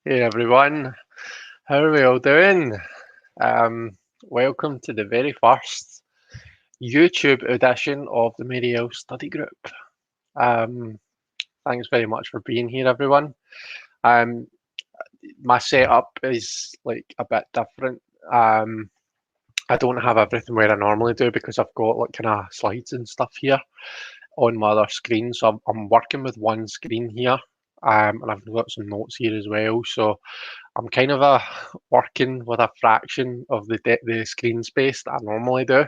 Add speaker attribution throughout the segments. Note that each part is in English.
Speaker 1: Hey everyone, how are we all doing? Welcome to the very first YouTube edition of the Mariel Study Group. Um, Thanks very much for being here, everyone. Um, my setup is like a bit different. I don't have everything where I normally do because I've got like kind of slides and stuff here on my other screen. So I'm working with one screen here, and I've got some notes here as well. So I'm kind of working with a fraction of the screen space that I normally do.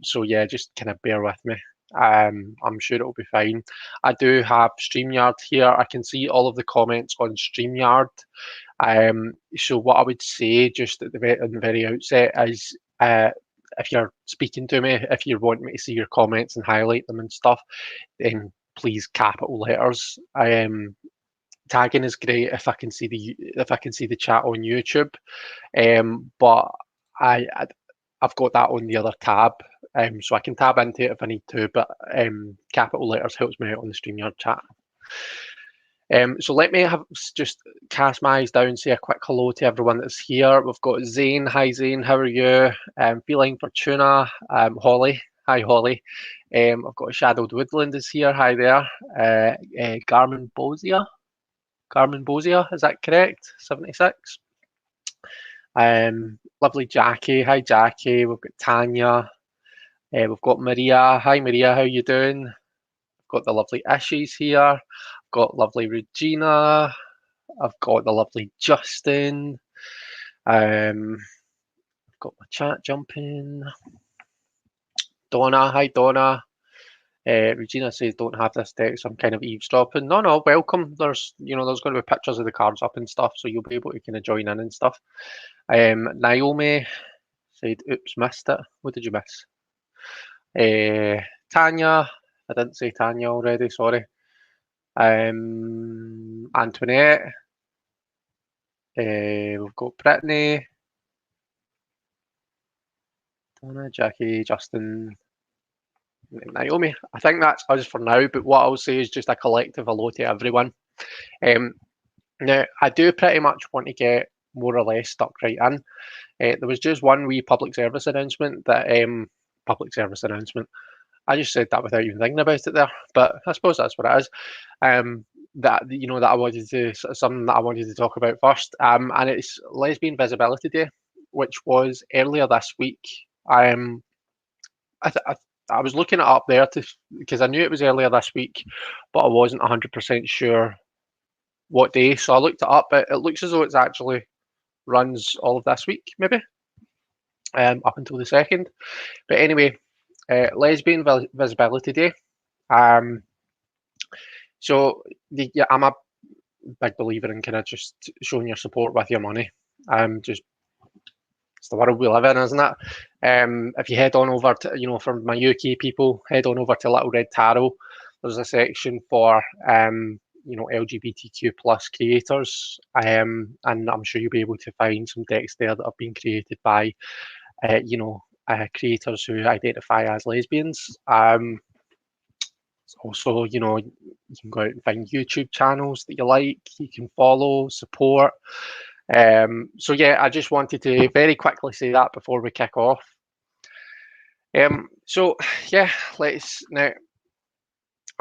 Speaker 1: So yeah, just kind of bear with me. I'm sure it'll be fine. I do have StreamYard here. I can see all of the comments on StreamYard. So what I would say just at the very outset is if you're speaking to me, if you want me to see your comments and highlight them and stuff, then please capital letters. Tagging is great if I can see the chat on YouTube, but I I've got that on the other tab, so I can tab into it if I need to. But capital letters helps me out on the StreamYard chat. So let me just cast my eyes down, say a quick hello to everyone that's here. We've got Zane. Hi Zane, how are you? Feeling Fortuna. Holly. Hi Holly. I've got Shadowed Woodland is here. Hi there. Garmin Bozia. Carmen Bozia, is that correct? 76. Lovely Jackie. Hi Jackie. We've got Tanya. We've got Maria. Hi Maria, how you doing? We've got the lovely Ishies here. I've got lovely Regina. I've got the lovely Justin. I've got my chat jumping. Donna. Hi Donna. Regina says don't have this deck, so I'm kind of eavesdropping. No, welcome. There's going to be pictures of the cards up and stuff, so you'll be able to kind of join in and stuff. Naomi said, "Oops, missed it. What did you miss?" Tanya, I didn't say Tanya already. Sorry. Antoinette. We've got Brittany, Donna, Jackie, Justin, Naomi. I think that's us for now. But what I'll say is just a collective hello to everyone. Now, I do pretty much want to get more or less stuck right in. There was just one wee public service announcement public service announcement. I just said that without even thinking about it there, but I suppose that's what it is. That I wanted to something that I wanted to talk about first, and it's Lesbian Visibility Day, which was earlier this week. I, th- I, I was looking it up there because I knew it was earlier this week, but I wasn't 100% sure what day. So I looked it up. It looks as though it's actually runs all of this week, maybe up until the 2nd. But anyway, Lesbian Visibility Day. Um, I'm a big believer in kind of just showing your support with your money. Just it's the world we live in, isn't it? If you head on over to, for my UK people, head on over to Little Red Tarot. There's a section for LGBTQ plus creators, and I'm sure you'll be able to find some decks there that have been created by, creators who identify as lesbians. Also, you can go out and find YouTube channels that you like, you can follow, support. So yeah, I just wanted to very quickly say that before we kick off. So yeah, let's now.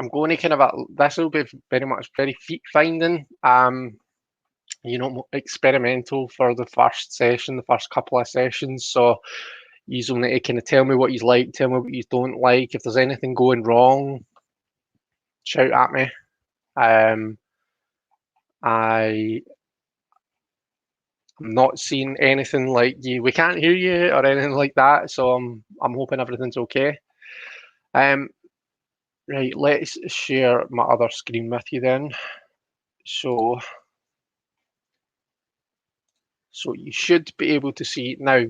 Speaker 1: I'm going to kind of this will be very much very feet finding. Experimental for the first session, the first couple of sessions. So you'll need to kind of tell me what you like, tell me what you don't like. If there's anything going wrong, shout at me. I'm not seeing anything like we can't hear you or anything like that. So I'm hoping everything's okay. Right, let's share my other screen with you then. So you should be able to see now.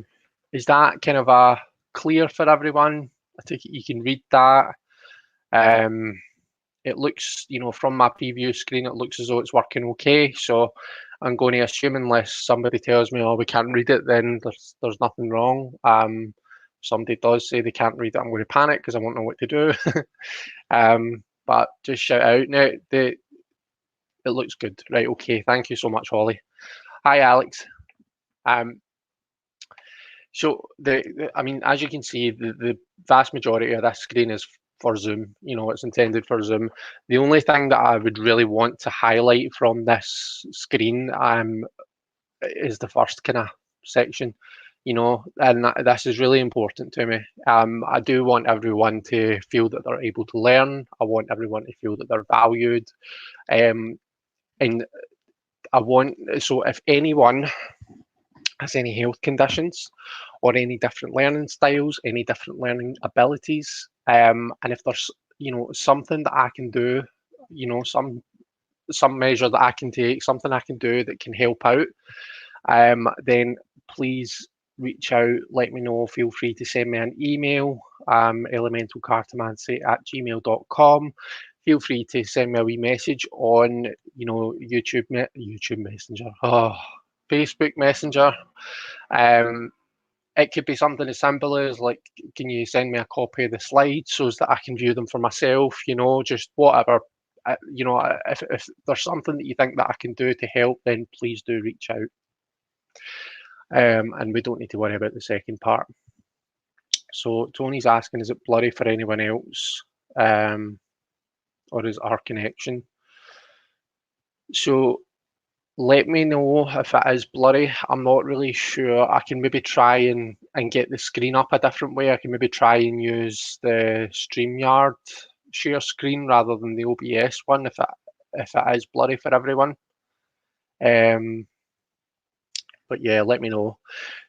Speaker 1: Is that kind of a clear for everyone? I think you can read that. It looks, from my preview screen, it looks as though it's working okay. So I'm going to assume, unless somebody tells me, oh, we can't read it, then there's nothing wrong. Somebody does say they can't read it, I'm going to panic because I won't know what to do. But just shout out now. It looks good. Right, okay. Thank you so much, Holly. Hi, Alex. Um, so I mean, as you can see, the vast majority of this screen is for Zoom. You know, it's intended for Zoom. The only thing that I would really want to highlight from this screen is the first kind of section. You know, and this is really important to me. I do want everyone to feel that they're able to learn. I want everyone to feel that they're valued. Um, and so if anyone has any health conditions or any different learning styles, any different learning abilities, and if there's, you know, something that I can do, you know, some measure that I can take, something I can do that can help out, then please reach out, let me know. Feel free to send me an email, elementalcartomancy@gmail.com. Feel free to send me a wee message on, you know, YouTube Messenger, Facebook Messenger. Um, it could be something as simple as like, can you send me a copy of the slides so that I can view them for myself? You know, just whatever. You know, if there's something that you think that I can do to help, then please do reach out. And we don't need to worry about the second part. So Tony's asking, is it blurry for anyone else? Or is our connection? So let me know if it is blurry. I'm not really sure. I can maybe try and get the screen up a different way. I can maybe try and use the StreamYard share screen rather than the OBS one if it is blurry for everyone. But yeah, let me know.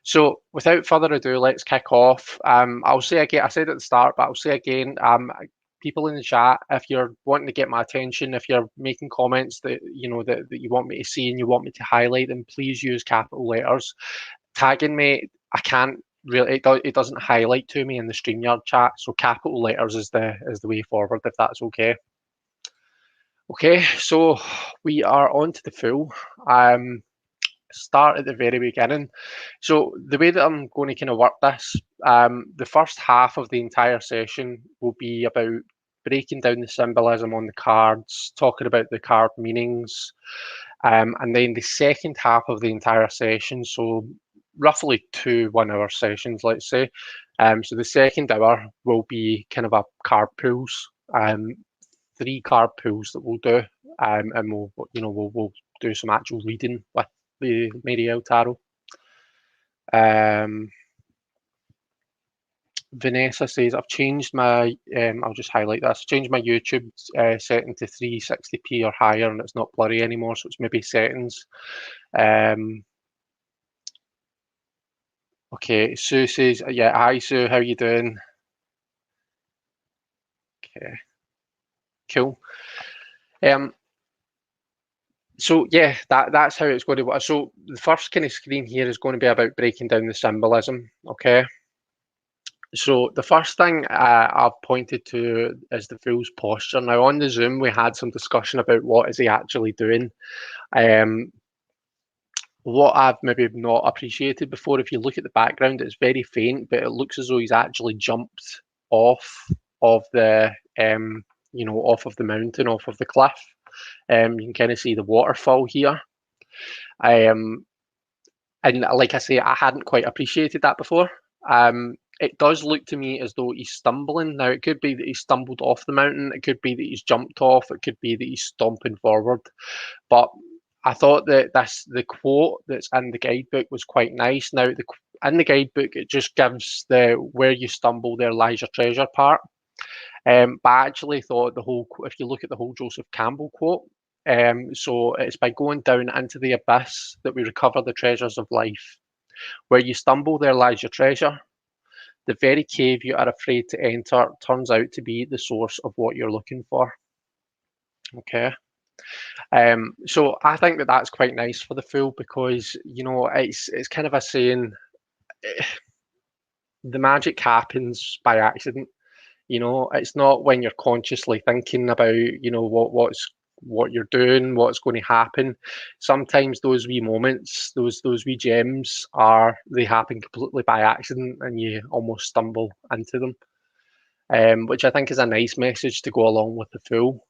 Speaker 1: So without further ado, let's kick off. I'll say again, I said at the start, but I'll say again, people in the chat, if you're wanting to get my attention, if you're making comments that you know that you want me to see and you want me to highlight them, please use capital letters. Tagging me, I can't really, it doesn't highlight to me in the StreamYard chat, so capital letters is the way forward, if that's okay. Okay, so we are on to the Fool. Start at the very beginning. So the way that I'm going to kind of work this, the first half of the entire session will be about breaking down the symbolism on the cards, talking about the card meanings, and then the second half of the entire session, so roughly 2 1-hour sessions, let's say. So the second hour will be kind of a card pulls, 3 card pulls that we'll do, and we'll do some actual reading with the Mariel Tarot. Vanessa says, I've changed my, I'll just highlight this, changed my YouTube setting to 360p or higher and it's not blurry anymore, so it's maybe settings. Okay, Sue says, yeah, hi Sue, how you doing? Okay, cool. So yeah, that's how it's going to work. So the first kind of screen here is going to be about breaking down the symbolism, okay? So the first thing I've pointed to is the Fool's posture. Now on the Zoom, we had some discussion about what is he actually doing. What I've maybe not appreciated before, if you look at the background, it's very faint, but it looks as though he's actually jumped off of the, off of the mountain, off of the cliff. You can kind of see the waterfall here. And like I say, I hadn't quite appreciated that before. It does look to me as though he's stumbling. Now, it could be that he's stumbled off the mountain. It could be that he's jumped off. It could be that he's stomping forward. But I thought that the quote that's in the guidebook was quite nice. Now, in the guidebook, it just gives the where you stumble, there lies your treasure part. But I actually thought if you look at the whole Joseph Campbell quote, so it's by going down into the abyss that we recover the treasures of life. Where you stumble, there lies your treasure. The very cave you are afraid to enter turns out to be the source of what you're looking for. Okay. So I think that that's quite nice for the Fool because, you know, it's kind of a saying, the magic happens by accident. You know, it's not when you're consciously thinking about, you know, what you're doing, what's going to happen. Sometimes those wee moments, those wee gems they happen completely by accident and you almost stumble into them. Which I think is a nice message to go along with the Fool.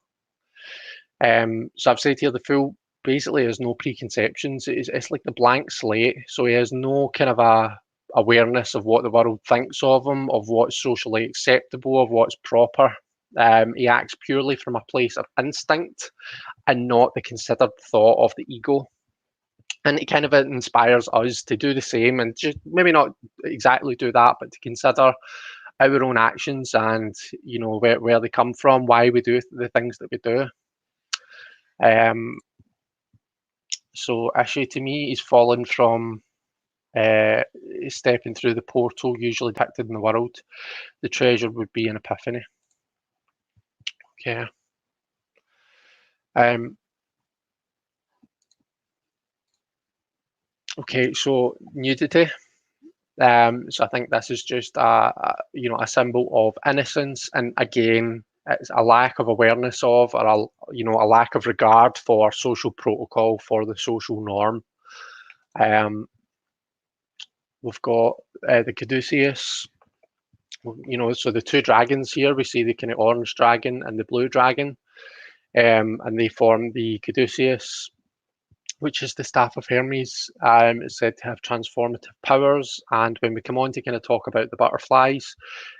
Speaker 1: So I've said here the Fool basically has no preconceptions. It's like the blank slate. So he has no kind of a awareness of what the world thinks of him, of what's socially acceptable, of what's proper. He acts purely from a place of instinct and not the considered thought of the ego. And it kind of inspires us to do the same and just maybe not exactly do that, but to consider our own actions and where they come from, why we do the things that we do. Um, so issue to me is fallen from stepping through the portal usually depicted in the world. The treasure would be an epiphany. Okay. Um, okay, so nudity. So I think this is just a symbol of innocence, and again, it's a lack of awareness of, or a lack of regard for social protocol, for the social norm. We've got the caduceus. So the two dragons here, we see the kind of orange dragon and the blue dragon, and they form the caduceus, which is the staff of Hermes. It's said to have transformative powers. And when we come on to kind of talk about the butterflies,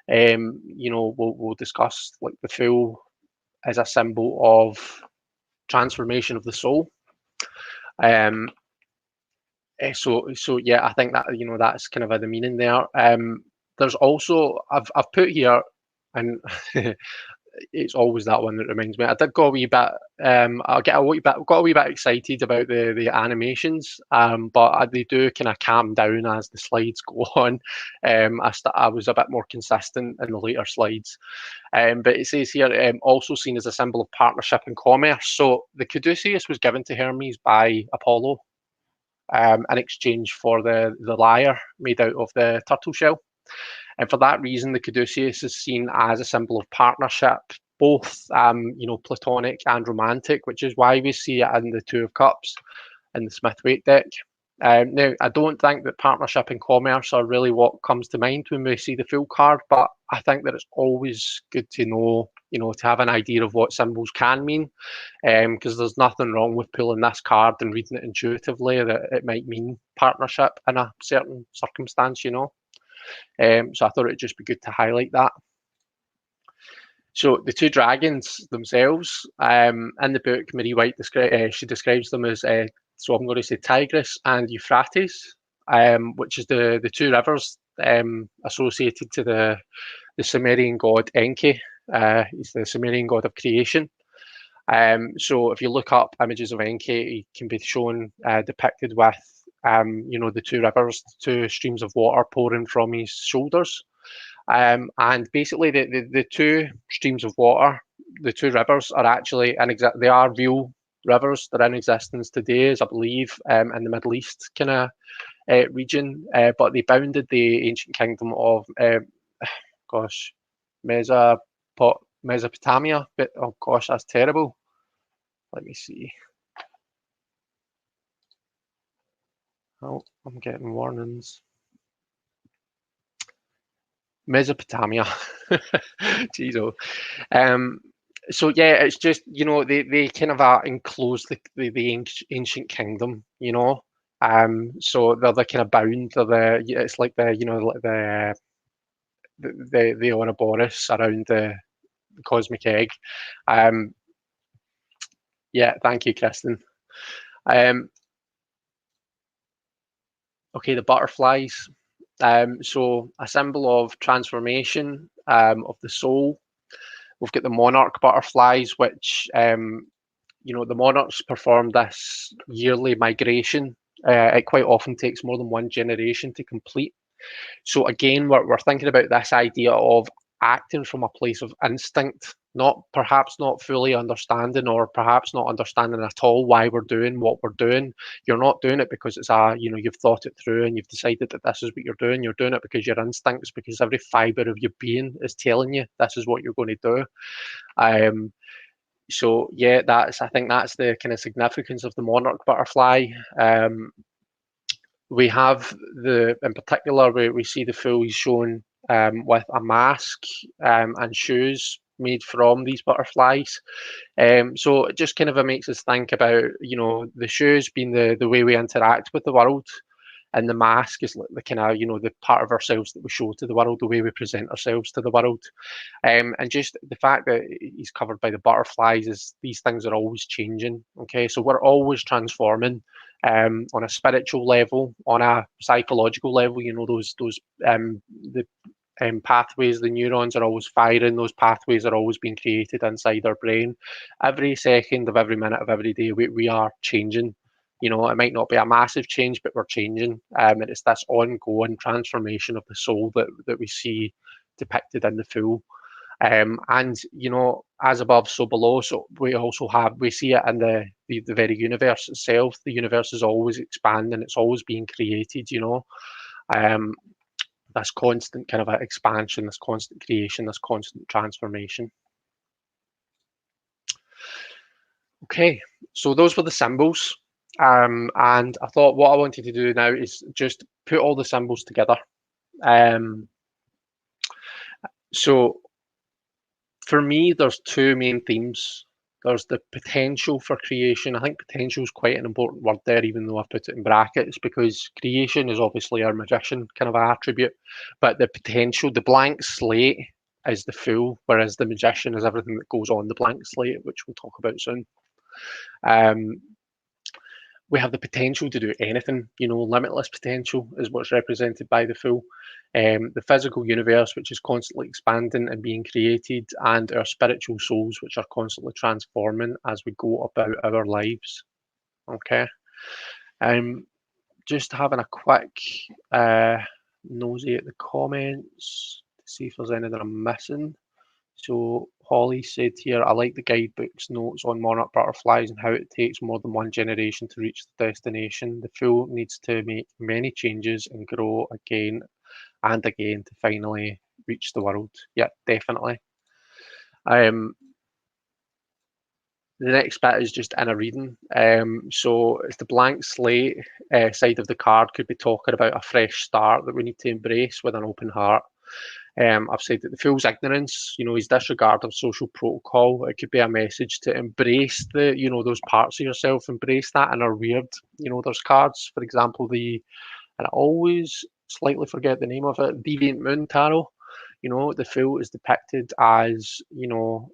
Speaker 1: we'll discuss like the Fool as a symbol of transformation of the soul. So yeah, I think that that's kind of the meaning there. There's also I've put here, and it's always that one that reminds me. I did go a wee bit. Got a wee bit excited about the animations, but they do kind of calm down as the slides go on. I was a bit more consistent in the later slides. But it says here, also seen as a symbol of partnership and commerce. So the caduceus was given to Hermes by Apollo, in exchange for the lyre made out of the turtle shell. And for that reason, the caduceus is seen as a symbol of partnership, both platonic and romantic, which is why we see it in the Two of Cups in the Smith-Waite deck. Now, I don't think that partnership and commerce are really what comes to mind when we see the Fool card, but I think that it's always good to know, to have an idea of what symbols can mean, because there's nothing wrong with pulling this card and reading it intuitively that it might mean partnership in a certain circumstance, So I thought it'd just be good to highlight that. So the two dragons themselves, in the book, Marie White she describes them as, so I'm going to say Tigris and Euphrates, which is the two rivers associated to the Sumerian god Enki. He's the Sumerian god of creation. So if you look up images of Enki, he can be shown depicted with the two rivers, two streams of water pouring from his shoulders. And basically, the two streams of water, the two rivers, are actually they are real rivers. They're in existence today, as I believe, in the Middle East kind of region. But they bounded the ancient kingdom of, gosh, Mesopotamia. But oh gosh, that's terrible. Let me see. Oh, I'm getting warnings. Mesopotamia. Jeez, oh. So yeah, it's just they kind of enclose the ancient kingdom, So they're the kind of bound. It's like the Ouroboros around the cosmic egg. Yeah, thank you, Kristen. Okay, the butterflies. So a symbol of transformation of the soul. We've got the monarch butterflies, which the monarchs perform this yearly migration. It quite often takes more than one generation to complete. So again, we're thinking about this idea of acting from a place of instinct, perhaps not fully understanding, or perhaps not understanding at all why we're doing what we're doing. You're not doing it because it's you've thought it through and you've decided that this is what you're doing. You're doing it because your instincts, because every fiber of your being is telling you this is what you're going to do. So yeah, I think that's the kind of significance of the monarch butterfly. We have in particular, we see the Fool shown with a mask and shoes, made from these butterflies. So it just kind of makes us think about, the shoes being the way we interact with the world, and the mask is like the kind of, the part of ourselves that we show to the world, the way we present ourselves to the world. And just the fact that he's covered by the butterflies is these things are always changing. Okay, so we're always transforming, on a spiritual level, on a psychological level. Those the pathways, the neurons are always firing. Those pathways are always being created inside our brain. Every second of every minute of every day, we are changing. It might not be a massive change, but we're changing. And it's this ongoing transformation of the soul that we see depicted in the Fool. And as above, so below. So we see it in the very universe itself. The universe is always expanding. It's always being created. Um, this constant kind of expansion, this constant creation, this constant transformation. Okay, so those were the symbols. And I thought what I wanted to do now is just put all the symbols together. So for me, there's two main themes. There's the potential for creation. I think potential is quite an important word there, even though I've put it in brackets, because creation is obviously our magician kind of attribute. But the potential, the blank slate, is the Fool, whereas the magician is everything that goes on the blank slate, which we'll talk about soon. Um, we have the potential to do anything, limitless potential is what's represented by the Fool. The physical universe, which is constantly expanding and being created, and our spiritual souls, which are constantly transforming as we go about our lives. Okay. Just having a quick nosy at the comments to see if there's anything I'm missing. So Holly said here, I like the guidebook's notes on monarch butterflies and how it takes more than one generation to reach the destination. The Fool needs to make many changes and grow again and again to finally reach the world. Yeah, definitely. The next bit is just in a reading. So it's the blank slate side of the card could be talking about a fresh start that we need to embrace with an open heart. I've said that the Fool's ignorance, his disregard of social protocol, it could be a message to embrace those parts of yourself, embrace that inner weird. There's cards, for example, and I always slightly forget the name of it, Deviant Moon Tarot. The Fool is depicted as,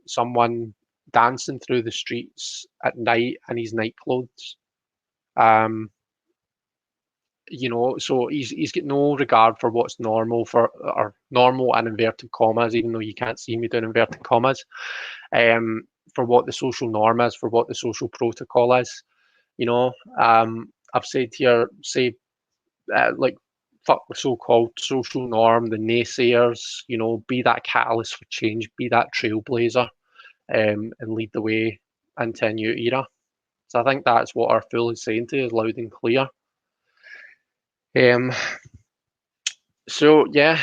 Speaker 1: someone dancing through the streets at night in his night clothes. Um, so he's got no regard for what's normal or normal in inverted commas, even though you can't see me doing inverted commas, for what the social norm is, for what the social protocol is. I've said here, say, like, fuck the so-called social norm, the naysayers, be that catalyst for change, be that trailblazer, and lead the way into a new era. So I think that's what our Fool is saying to us loud and clear. So yeah,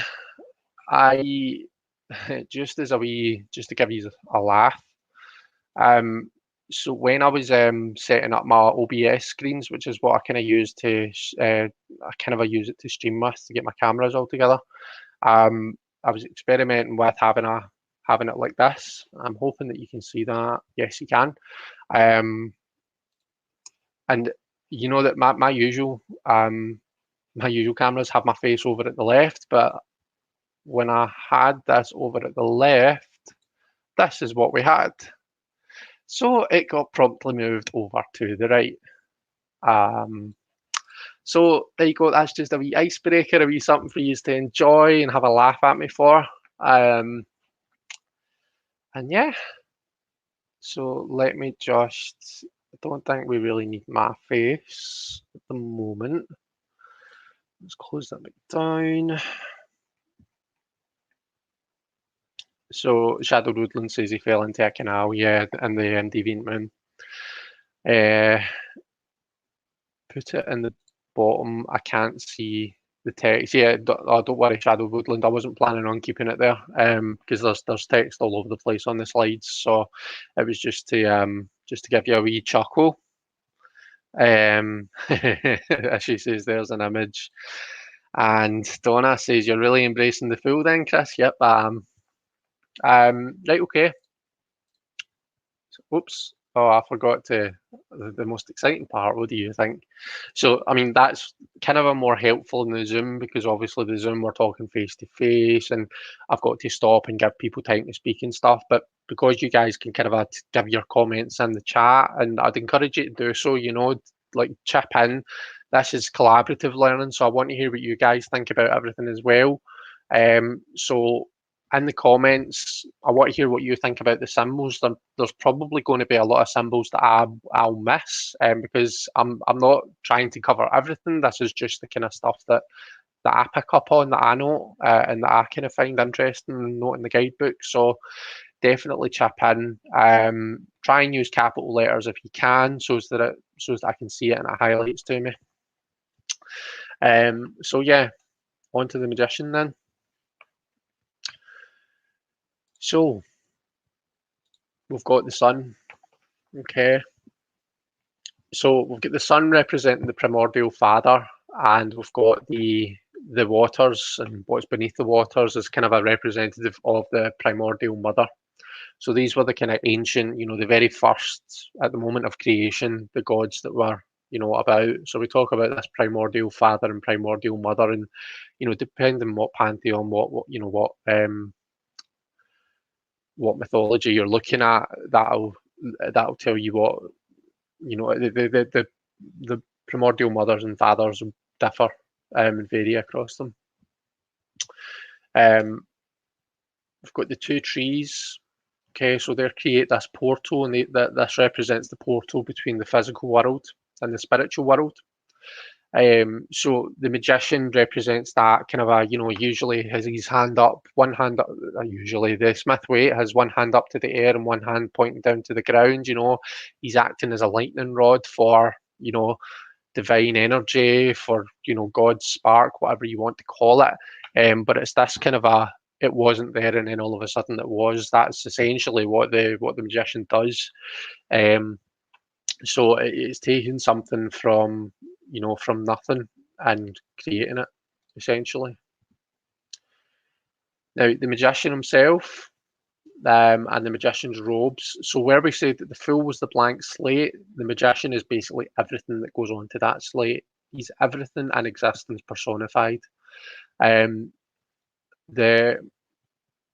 Speaker 1: I just to give you a laugh. So when I was setting up my OBS screens, which is what I kind of use I use it to stream with to get my cameras all together. I was experimenting with having it like this. I'm hoping that you can see that. Yes, you can. And you know that my usual cameras have my face over at the left, but when I had this over at the left, this is what we had. So it got promptly moved over to the right. So there you go. That's just a wee icebreaker, a wee something for you to enjoy and have a laugh at me for. And yeah, so let me just, I don't think we really need my face at the moment. Let's close that bit down. So Shadow Woodland says he fell into a canal, yeah, in the Deviant Moon. Put it in the bottom. I can't see the text. Yeah, don't worry, Shadow Woodland. I wasn't planning on keeping it there, because there's text all over the place on the slides. So it was just to give you a wee chuckle. As she says, there's an image. And Donna says, you're really embracing the Fool then, Chris? Yep, I am. Right, okay. Oops. Oh, I forgot the most exciting part. What do you think? So, I mean, that's kind of a more helpful in the Zoom because obviously the Zoom we're talking face to face, and I've got to stop and give people time to speak and stuff. But because you guys can kind of give your comments in the chat, and I'd encourage you to do so. Like chip in. This is collaborative learning, so I want to hear what you guys think about everything as well. So in the comments, I want to hear what you think about the symbols. There's probably going to be a lot of symbols that I'll miss, because I'm not trying to cover everything. This is just the kind of stuff that I pick up on, that I know, and that I kind of find interesting and note in the guidebook. So definitely chip in. Try and use capital letters if you can, so that I can see it and it highlights to me. So yeah, on to the magician then. So we've got the sun. Okay. So we've got the sun representing the primordial father, and we've got the waters, and what's beneath the waters is kind of a representative of the primordial mother. So these were the kind of ancient, the very first at the moment of creation, the gods that were, about. So we talk about this primordial father and primordial mother, and depending on what pantheon, what mythology you're looking at, that'll tell you what the primordial mothers and fathers differ, and vary across them. We've got the two trees. Okay, so they create this portal, and this represents the portal between the physical world and the spiritual world. So the magician represents that kind of usually has his hand up, one hand up, usually the Smith Waite has one hand up to the air and one hand pointing down to the ground. He's acting as a lightning rod for, divine energy, for, God's spark, whatever you want to call it. But it's this kind of it wasn't there and then all of a sudden it was. That's essentially what the magician does. So it's taking something from nothing and creating it, essentially. Now, the magician himself, and the magician's robes. So where we said that the fool was the blank slate, the magician is basically everything that goes onto that slate. He's everything in existence personified. The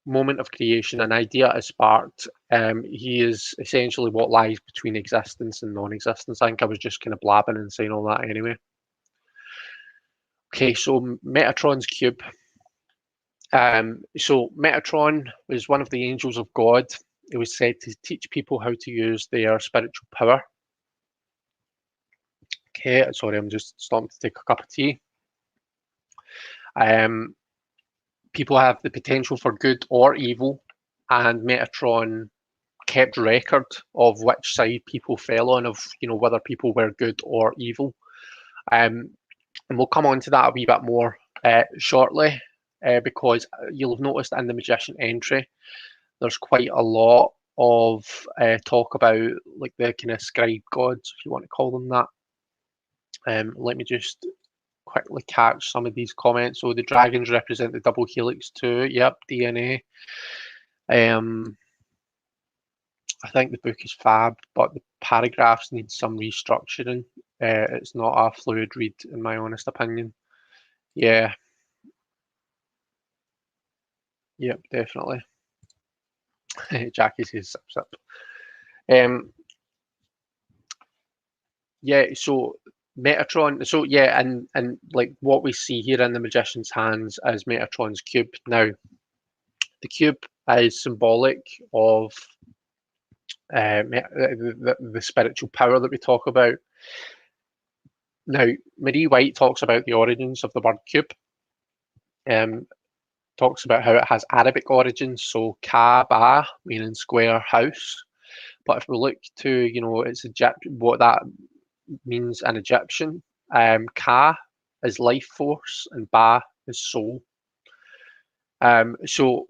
Speaker 1: moment of creation, an idea is sparked. He is essentially what lies between existence and non-existence. I think I was just kind of blabbing and saying all that anyway. Okay, so Metatron's cube. So Metatron was one of the angels of God. It was said to teach people how to use their spiritual power. Okay, sorry, I'm just stopping to take a cup of tea. People have the potential for good or evil, and Metatron kept record of which side people fell on, of whether people were good or evil. And we'll come on to that a wee bit more shortly, because you'll have noticed in the magician entry, there's quite a lot of talk about like the kind of scribe gods, if you want to call them that. Let me just quickly catch some of these comments. So the dragons represent the double helix too. Yep, DNA. I think the book is fab, but the paragraphs need some restructuring. It's not a fluid read, in my honest opinion. Yeah. Yep, definitely. Jackie says sip sip. Yeah, so Metatron, so yeah, and like what we see here in the magician's hands is Metatron's cube. Now, the cube is symbolic of the spiritual power that we talk about. Now, Marie White talks about the origins of the word cube. Talks about how it has Arabic origins, so Kaaba, meaning square house. But if we look to, it's what that means in Egyptian, Ka is life force and Ba is soul. So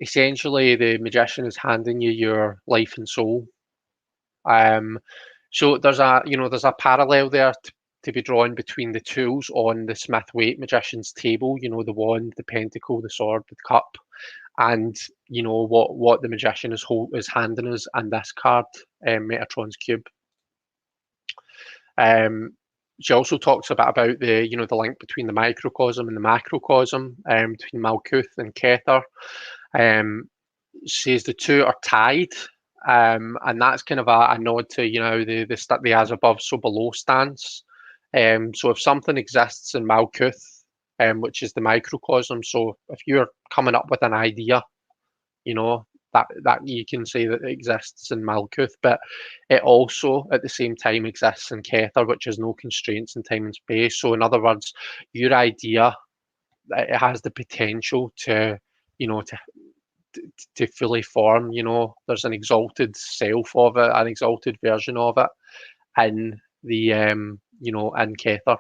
Speaker 1: essentially, the magician is handing you your life and soul. So there's a parallel there to be drawn between the tools on the Smith Waite magician's table. The wand, the pentacle, the sword, the cup, and what the magician is handing us in this card, Metatron's cube. She also talks a bit about the link between the microcosm and the macrocosm, between Malkuth and Kether. Says the two are tied, and that's kind of a nod to the as above so below stance. So if something exists in Malkuth, which is the microcosm, so if you're coming up with an idea, that you can say that it exists in Malkuth, but it also at the same time exists in Kether, which has no constraints in time and space. So in other words, your idea, it has the potential to you know to fully form. There's an exalted self of it, an exalted version of it in the in Kether.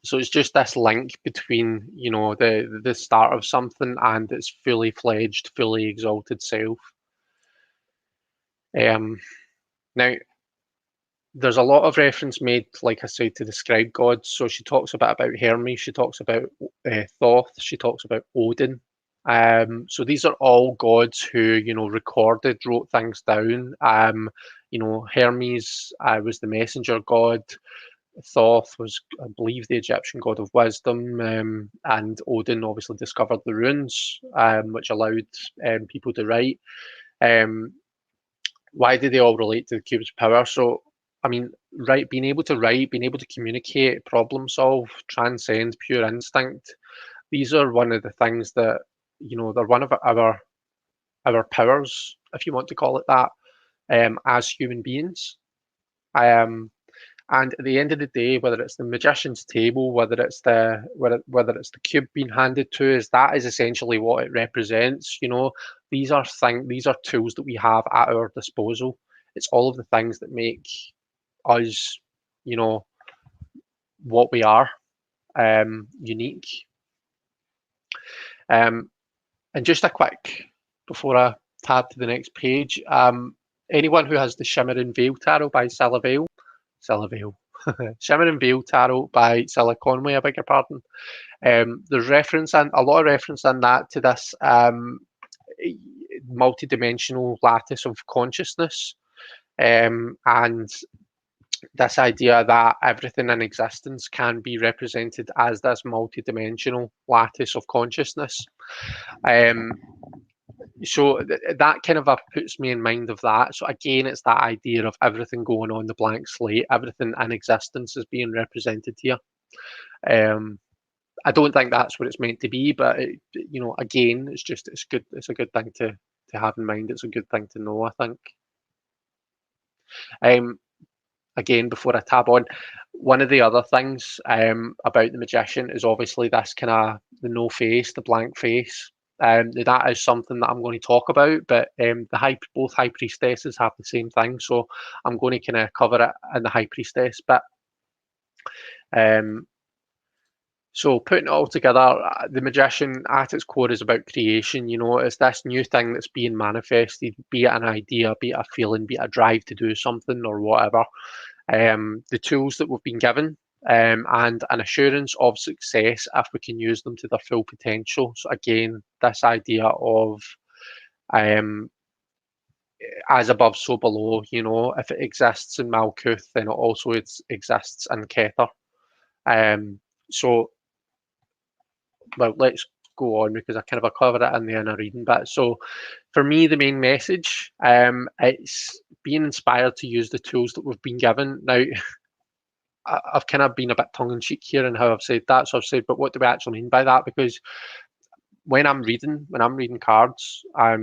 Speaker 1: So it's just this link between the start of something and its fully fledged, fully exalted self. Now, there's a lot of reference made, like I said, to describe gods. So she talks a bit about Hermes, she talks about Thoth, she talks about Odin. So these are all gods who, recorded, wrote things down. Hermes was the messenger god. Thoth was, I believe, the Egyptian god of wisdom, and Odin obviously discovered the runes, which allowed people to write. Why do they all relate to the cube's power? So, I mean, being able to write, being able to communicate, problem solve, transcend pure instinct. These are one of the things that they're one of our powers, if you want to call it that, as human beings. Um, and at the end of the day, whether it's the magician's table, whether it's the cube being handed to us, that is essentially what it represents. These are tools that we have at our disposal. It's all of the things that make us, what we are, unique. And just a quick, before I tab to the next page, anyone who has the Shimmer and Veil Tarot by Cilla Veil. Shimmer and Veil Tarot by Cilla Conway, I beg your pardon. There's a lot of reference in that to this multi-dimensional lattice of consciousness, and this idea that everything in existence can be represented as this multi-dimensional lattice of consciousness. So that kind of puts me in mind of that. So again, it's that idea of everything going on the blank slate, everything in existence is being represented here. I don't think that's what it's meant to be, but again, it's good. It's a good thing to have in mind. It's a good thing to know, I think. Again, before I tab on, one of the other things about the magician is obviously this kind of the no face, the blank face. That is something that I'm going to talk about, but both high priestesses have the same thing, so I'm going to kind of cover it in the high priestess bit. So putting it all together, the magician at its core is about creation. It's this new thing that's being manifested, be it an idea, be it a feeling, be it a drive to do something or whatever. The tools that we've been given, and an assurance of success if we can use them to their full potential. So again, this idea of as above, so below. If it exists in Malkuth, then it also exists in Kether. So, well, let's go on because I covered it in the inner reading bit. So, for me, the main message, it's being inspired to use the tools that we've been given. Now, I've kind of been a bit tongue-in-cheek here in how I've said that. So I've said, but what do we actually mean by that? Because when I'm reading cards, I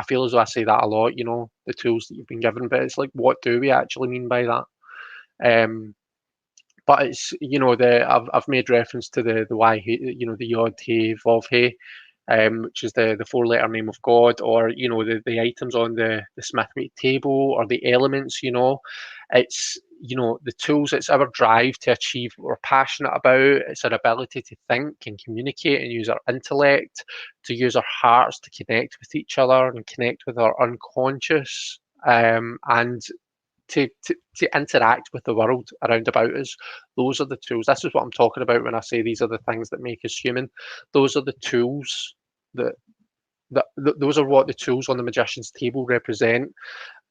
Speaker 1: feel as though I say that a lot. The tools that you've been given, but it's like, what do we actually mean by that? But it's I've made reference to the why the Yod He Vov He, which is the four-letter name of God, or the items on the Smithwick table, or the elements. It's the tools. It's our drive to achieve what we're passionate about. It's our ability to think and communicate and use our intellect, to use our hearts to connect with each other and connect with our unconscious, and to interact with the world around about us. Those are the tools. This is what I'm talking about when I say these are the things that make us human. Those are the tools that those are what the tools on the magician's table represent.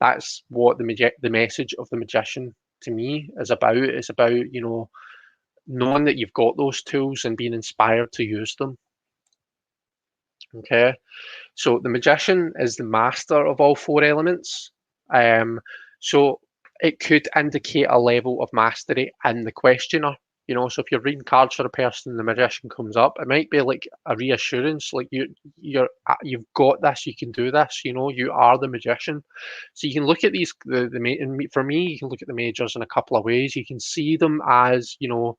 Speaker 1: That's what the message of the magician to me is about. It's about, knowing that you've got those tools and being inspired to use them. Okay, so the magician is the master of all four elements. So it could indicate a level of mastery in the questioner. So if you're reading cards for a person and the magician comes up, it might be like a reassurance, like you've got this, you can do this. You are the magician. So you can look at these. For me, you can look at the majors in a couple of ways. You can see them as, or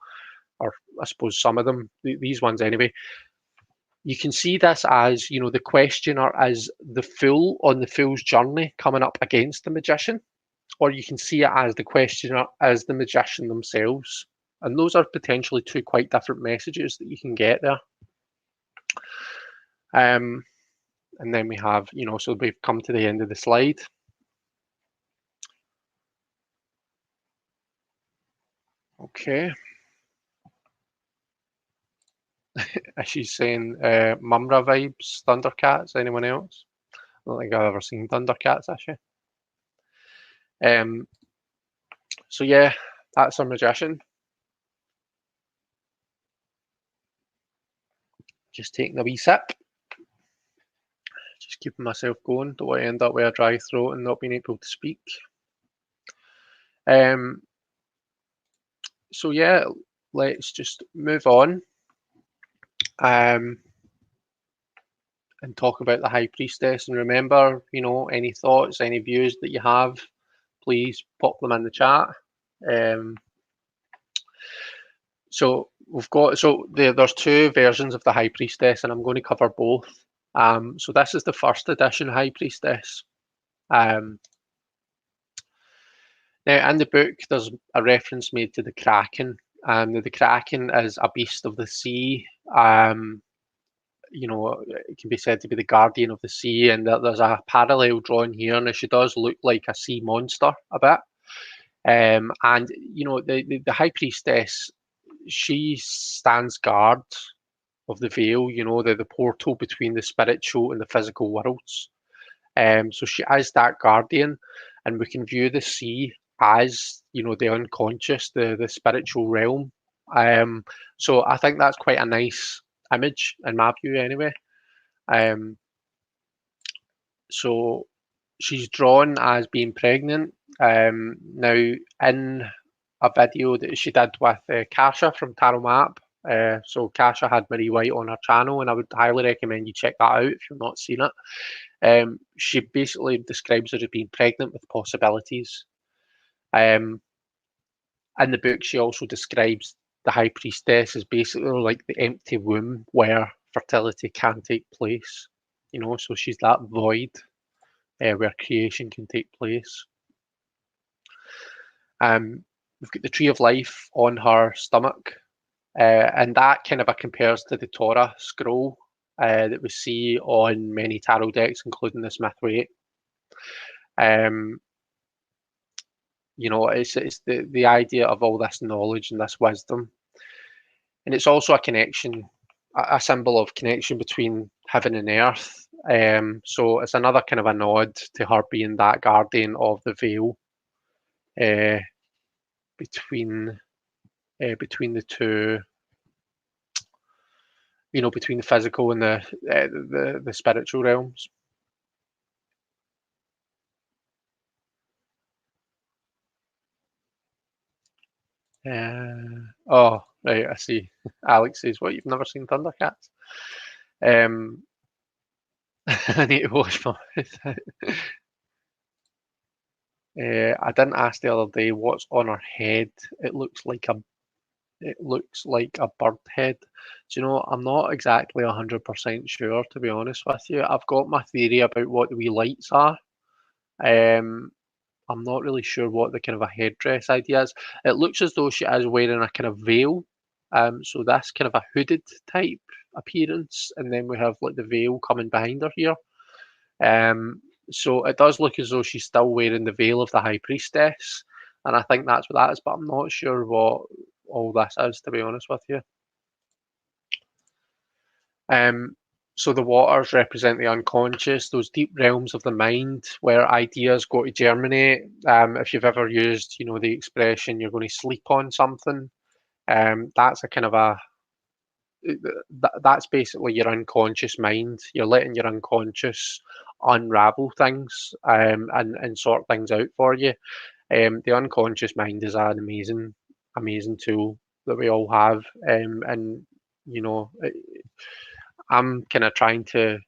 Speaker 1: I suppose some of them, these ones anyway. You can see this as, the questioner as the fool on the fool's journey coming up against the magician, or you can see it as the questioner as the magician themselves. And those are potentially two quite different messages that you can get there. And then we have, so we've come to the end of the slide. Okay. She's saying Mumra vibes, Thundercats. Anyone else? I don't think I've ever seen Thundercats actually. So yeah, that's our magician. Just taking a wee sip. Just keeping myself going. Don't want to end up with a dry throat and not being able to speak. So yeah, let's just move on. And talk about the High Priestess. And remember, any thoughts, any views that you have, please pop them in the chat. So there's two versions of the High Priestess, and I'm going to cover both. So this is the first edition High Priestess. Now in the book, there's a reference made to the Kraken. The Kraken is a beast of the sea. It can be said to be the guardian of the sea, and there's a parallel drawn here. Now she does look like a sea monster a bit. And the High Priestess, she stands guard of the veil, the portal between the spiritual and the physical worlds. So she is that guardian, and we can view the sea as, the unconscious, the spiritual realm. So I think that's quite a nice image in my view anyway. So she's drawn as being pregnant. Now in a video that she did with Kasha from Tarot Map. So Kasha had Marie White on her channel, and I would highly recommend you check that out if you've not seen it. She basically describes her as being pregnant with possibilities. In the book, she also describes the High Priestess as basically like the empty womb where fertility can take place. So she's that void where creation can take place. We've got the Tree of Life on her stomach, and that kind of compares to the Torah scroll that we see on many tarot decks, including this Myth-Weight. It's the idea of all this knowledge and this wisdom, and it's also a connection, a symbol of connection between heaven and earth. So it's another kind of a nod to her being that guardian of the veil between the two, between the physical and the spiritual realms. Oh, right, I see. Alex says, "What, you've never seen Thundercats?" I need to wash my mouth. I didn't ask the other day what's on her head. It looks like a bird head. Do you know, I'm not exactly 100% sure, to be honest with you. I've got my theory about what the wee lights are. I'm not really sure what the kind of a headdress idea is. It looks as though she is wearing a kind of veil. So that's kind of a hooded type appearance, and then we have like the veil coming behind her here. So it does look as though she's still wearing the veil of the High Priestess, and I think that's what that is, but I'm not sure what all this is, to be honest with you. Um, so the waters represent the unconscious, those deep realms of the mind where ideas go to germinate. If you've ever used, the expression "you're going to sleep on something," that's a kind of a that's basically your unconscious mind. You're letting your unconscious unravel things and sort things out for you. The unconscious mind is an amazing tool that we all have, and you know, I'm kind of trying to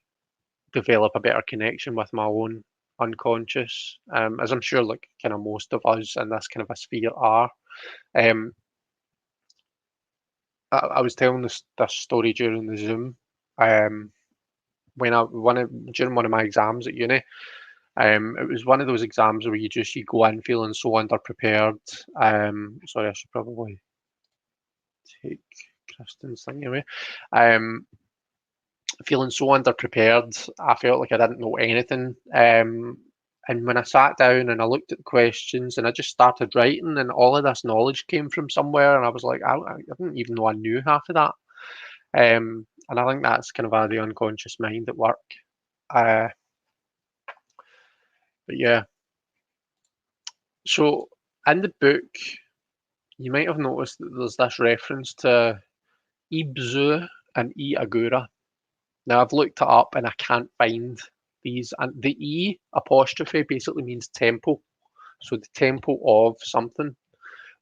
Speaker 1: develop a better connection with my own unconscious, as I'm sure like kind of most of us in this kind of a sphere are. Um, I was telling this story during the Zoom. Um, when during one of my exams at uni, it was one of those exams where you go in feeling so underprepared. Sorry, I should probably take Kristen's thing away. Um, Feeling so underprepared, I felt like I didn't know anything. And when I sat down and I looked at the questions and I just started writing, and all of this knowledge came from somewhere, and I was like, I didn't even know I knew half of that. And I think that's kind of the unconscious mind at work. Uh, but yeah, so in the book, you might have noticed that there's this reference to Ibzu and E Agura. Now I've looked it up and I can't find these. And the E apostrophe basically means temple, so the temple of something.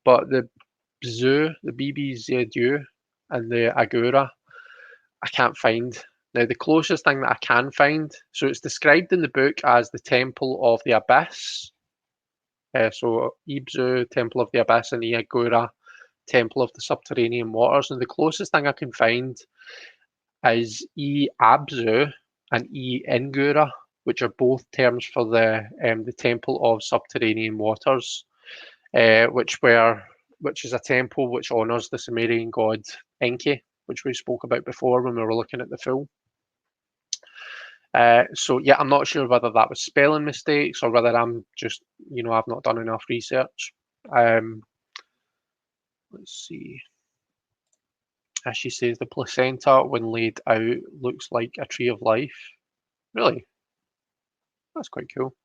Speaker 1: But the Bzu, the BBZU, and the Agura, I can't find. Now the closest thing that I can find, so it's described in the book as the Temple of the Abyss. So Ibzu, Temple of the Abyss, and Iagura, Temple of the Subterranean Waters. And the closest thing I can find is E Abzu and E Ingura, which are both terms for the Temple of Subterranean Waters, which is a temple which honours the Sumerian god Enki, which we spoke about before when we were looking at the Fool. So yeah, I'm not sure whether that was spelling mistakes or whether I'm just, I've not done enough research. Let's see. As she says, the placenta, when laid out, looks like a tree of life. Really? That's quite cool.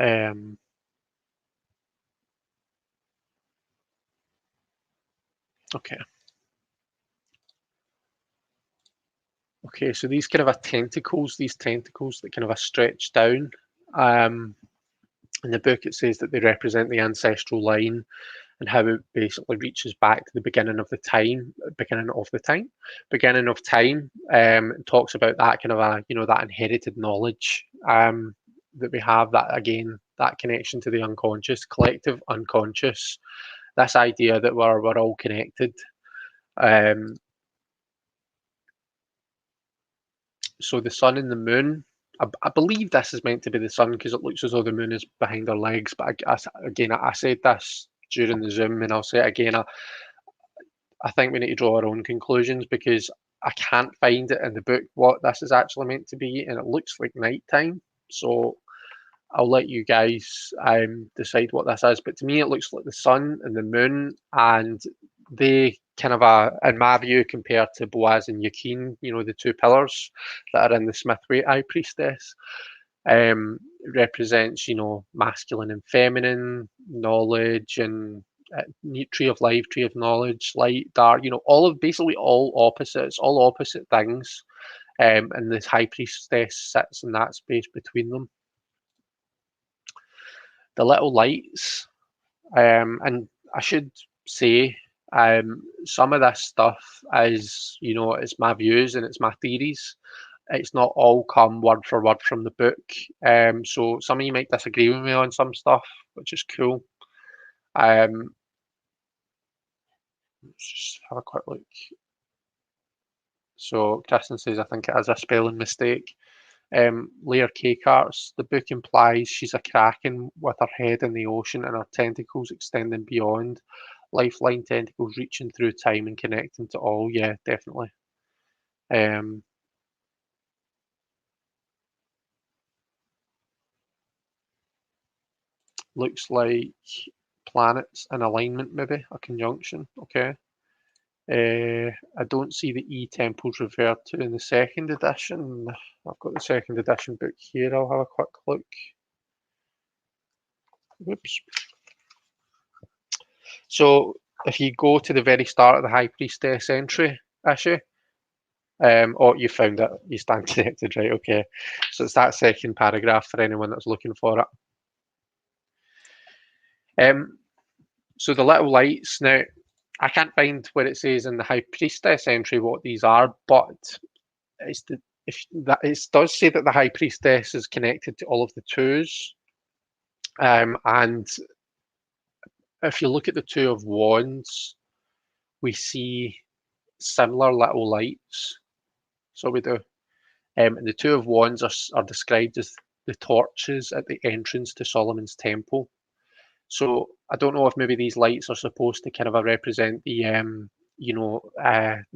Speaker 1: Um, okay. Okay, so these kind of these tentacles that kind of are stretched down. Um, in the book, it says that they represent the ancestral line and how it basically reaches back to the beginning of time. It talks about that kind of that inherited knowledge that we have. That again, that connection to the unconscious, collective unconscious. This idea that we're all connected. Um, so the sun and the moon. I believe this is meant to be the sun because it looks as though the moon is behind our legs. But again, I said this during the Zoom, and I'll say it again. I think we need to draw our own conclusions because I can't find it in the book what this is actually meant to be, and it looks like nighttime. So I'll let you guys decide what this is. But to me, it looks like the sun and the moon, and they kind of, in my view, compared to Boaz and Yakin, the two pillars that are in the Smithwaite High Priestess, represents, masculine and feminine, knowledge and tree of life, tree of knowledge, light, dark, basically all opposites, all opposite things. And this high priestess sits in that space between them. The little lights, and I should say, some of this stuff is, it's my views and it's my theories. It's not all come word for word from the book. So some of you might disagree with me on some stuff, which is cool. Let's just have a quick look. So Kristen says, I think it is a spelling mistake. Layer cake arts. The book implies she's a kraken with her head in the ocean and her tentacles extending beyond. Lifeline tentacles reaching through time and connecting to all. Yeah, definitely. Um, looks like planets in alignment, maybe a conjunction. Okay. I don't see the E temples referred to in the second edition. I've got the second edition book here. I'll have a quick look. Whoops. So if you go to the very start of the High Priestess entry issue, oh, you found it. You stand connected, right? Okay. So it's that second paragraph for anyone that's looking for it. So the little lights now. I can't find where it says in the High Priestess entry what these are, but it's the if that it does say that the High Priestess is connected to all of the twos, and if you look at the Two of Wands, we see similar little lights. So we do. And the Two of Wands are described as the torches at the entrance to Solomon's temple. So I don't know if maybe these lights are supposed to kind of represent the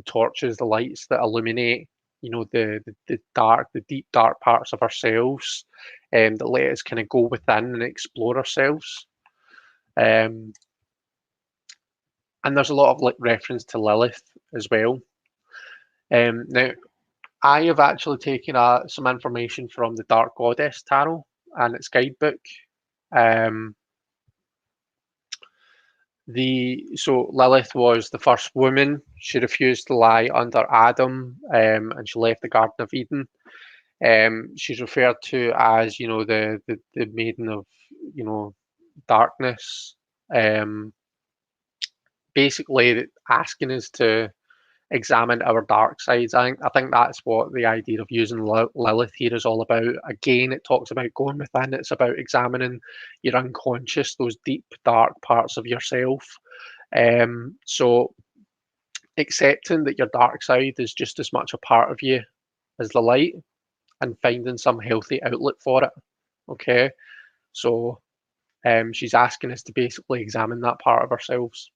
Speaker 1: torches, the lights that illuminate, the dark, the deep dark parts of ourselves, that let us kind of go within and explore ourselves. And there's a lot of like reference to Lilith as well. Now, I have actually taken some information from the Dark Goddess Tarot and its guidebook. So Lilith was the first woman. She refused to lie under Adam, and she left the Garden of Eden. She's referred to as, the maiden of, darkness. Basically asking us to examine our dark sides. I think that's what the idea of using Lilith here is all about. Again, it talks about going within. It's about examining your unconscious, those deep, dark parts of yourself. So accepting that your dark side is just as much a part of you as the light, and finding some healthy outlet for it. Okay, so she's asking us to basically examine that part of ourselves.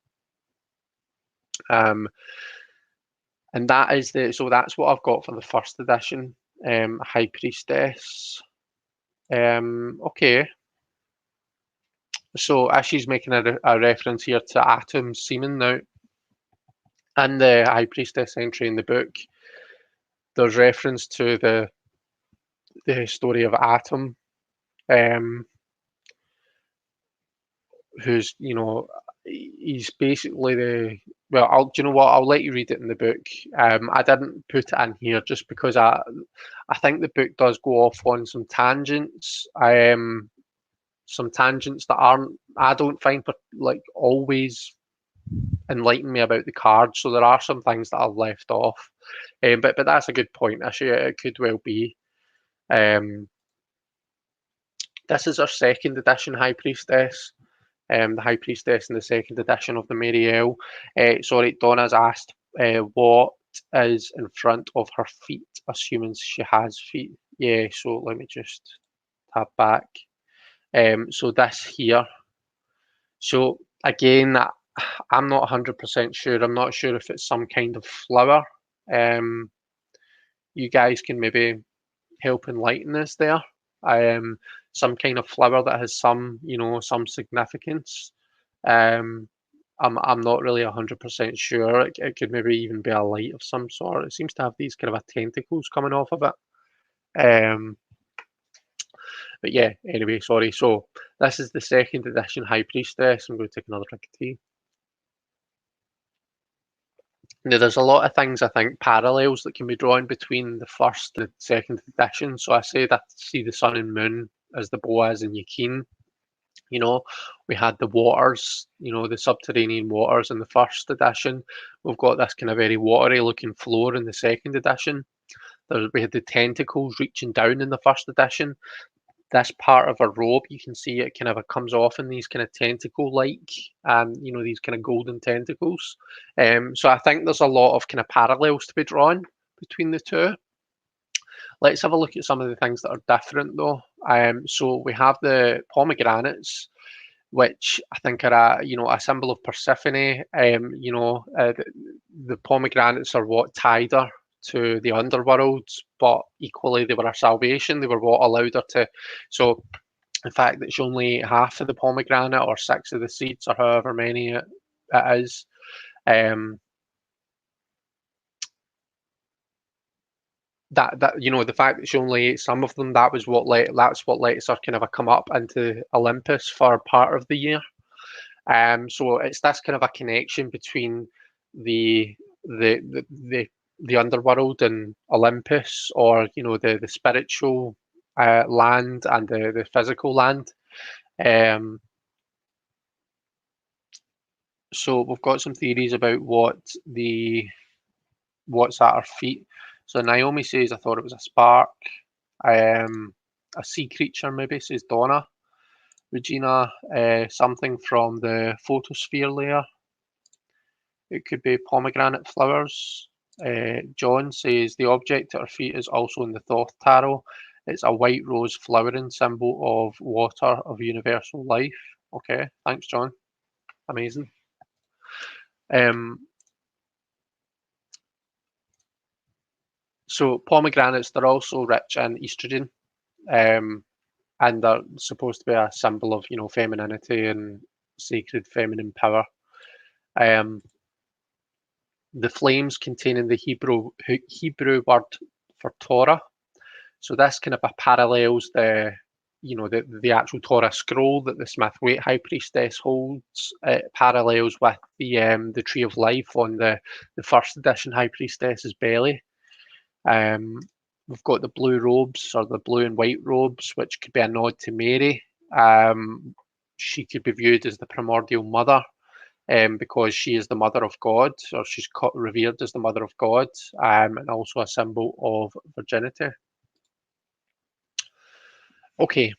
Speaker 1: And that's what I've got for the first edition, High Priestess. Okay. So as she's making a reference here to Atom's semen now, in the High Priestess entry in the book, there's reference to the story of Atom, who's, he's basically do you know what? I'll let you read it in the book. I didn't put it in here just because I think the book does go off on some tangents. Some tangents that I don't find like always enlighten me about the cards. So there are some things that I've left off. But that's a good point. Actually, it could well be. This is our second edition High Priestess. The High Priestess in the second edition of the Marielle. Sorry, Donna's asked what is in front of her feet, assuming she has feet. Yeah, so let me just tab back. So this here. So again, I'm not 100% sure. I'm not sure if it's some kind of flower. You guys can maybe help enlighten us there. Some kind of flower that has some significance. I'm not really 100% sure. It could maybe even be a light of some sort. It seems to have these kind of tentacles coming off of it. But yeah, anyway, sorry. So this is the second edition High Priestess. I'm going to take another drink of tea. Now, there's a lot of things, I think, parallels that can be drawn between the first and the second edition. So I say that see the sun and moon as the Boaz and Yakin. We had the waters, the subterranean waters in the first edition. We've got this kind of very watery looking floor in the second edition. We had the tentacles reaching down in the first edition. This part of her robe, you can see it kind of comes off in these kind of tentacle-like, these kind of golden tentacles. So I think there's a lot of kind of parallels to be drawn between the two. Let's have a look at some of the things that are different, though. So we have the pomegranates, which I think are a symbol of Persephone. The pomegranates are what tied her to the underworld, but equally they were her salvation. They were what allowed her to. So The fact that it's only half of the pomegranate or 6 of the seeds or however many it is. That the fact that she only ate some of them, that's what lets her kind of come up into Olympus for part of the year. So it's this kind of a connection between the the the the, the underworld and Olympus, or the spiritual land and the physical land. Um, so we've got some theories about what's at her feet. So Naomi says, I thought it was a spark. A sea creature, maybe, says Donna. Regina, something from the photosphere layer. It could be pomegranate flowers. John says the object at her feet is also in the Thoth Tarot. It's a white rose flowering, symbol of water, of universal life. Okay, thanks, John. Amazing. So pomegranates, they're also rich in estrogen, and they're supposed to be a symbol of femininity and sacred feminine power. The flames containing the Hebrew word for Torah. So this kind of parallels the actual Torah scroll that the Smith-Waite High Priestess holds. It parallels with the Tree of Life on the first edition High Priestess's belly. We've got the blue robes, or the blue and white robes, which could be a nod to Mary. She could be viewed as the primordial mother, because she is the mother of God, or she's revered as the mother of God, and also a symbol of virginity. Okay,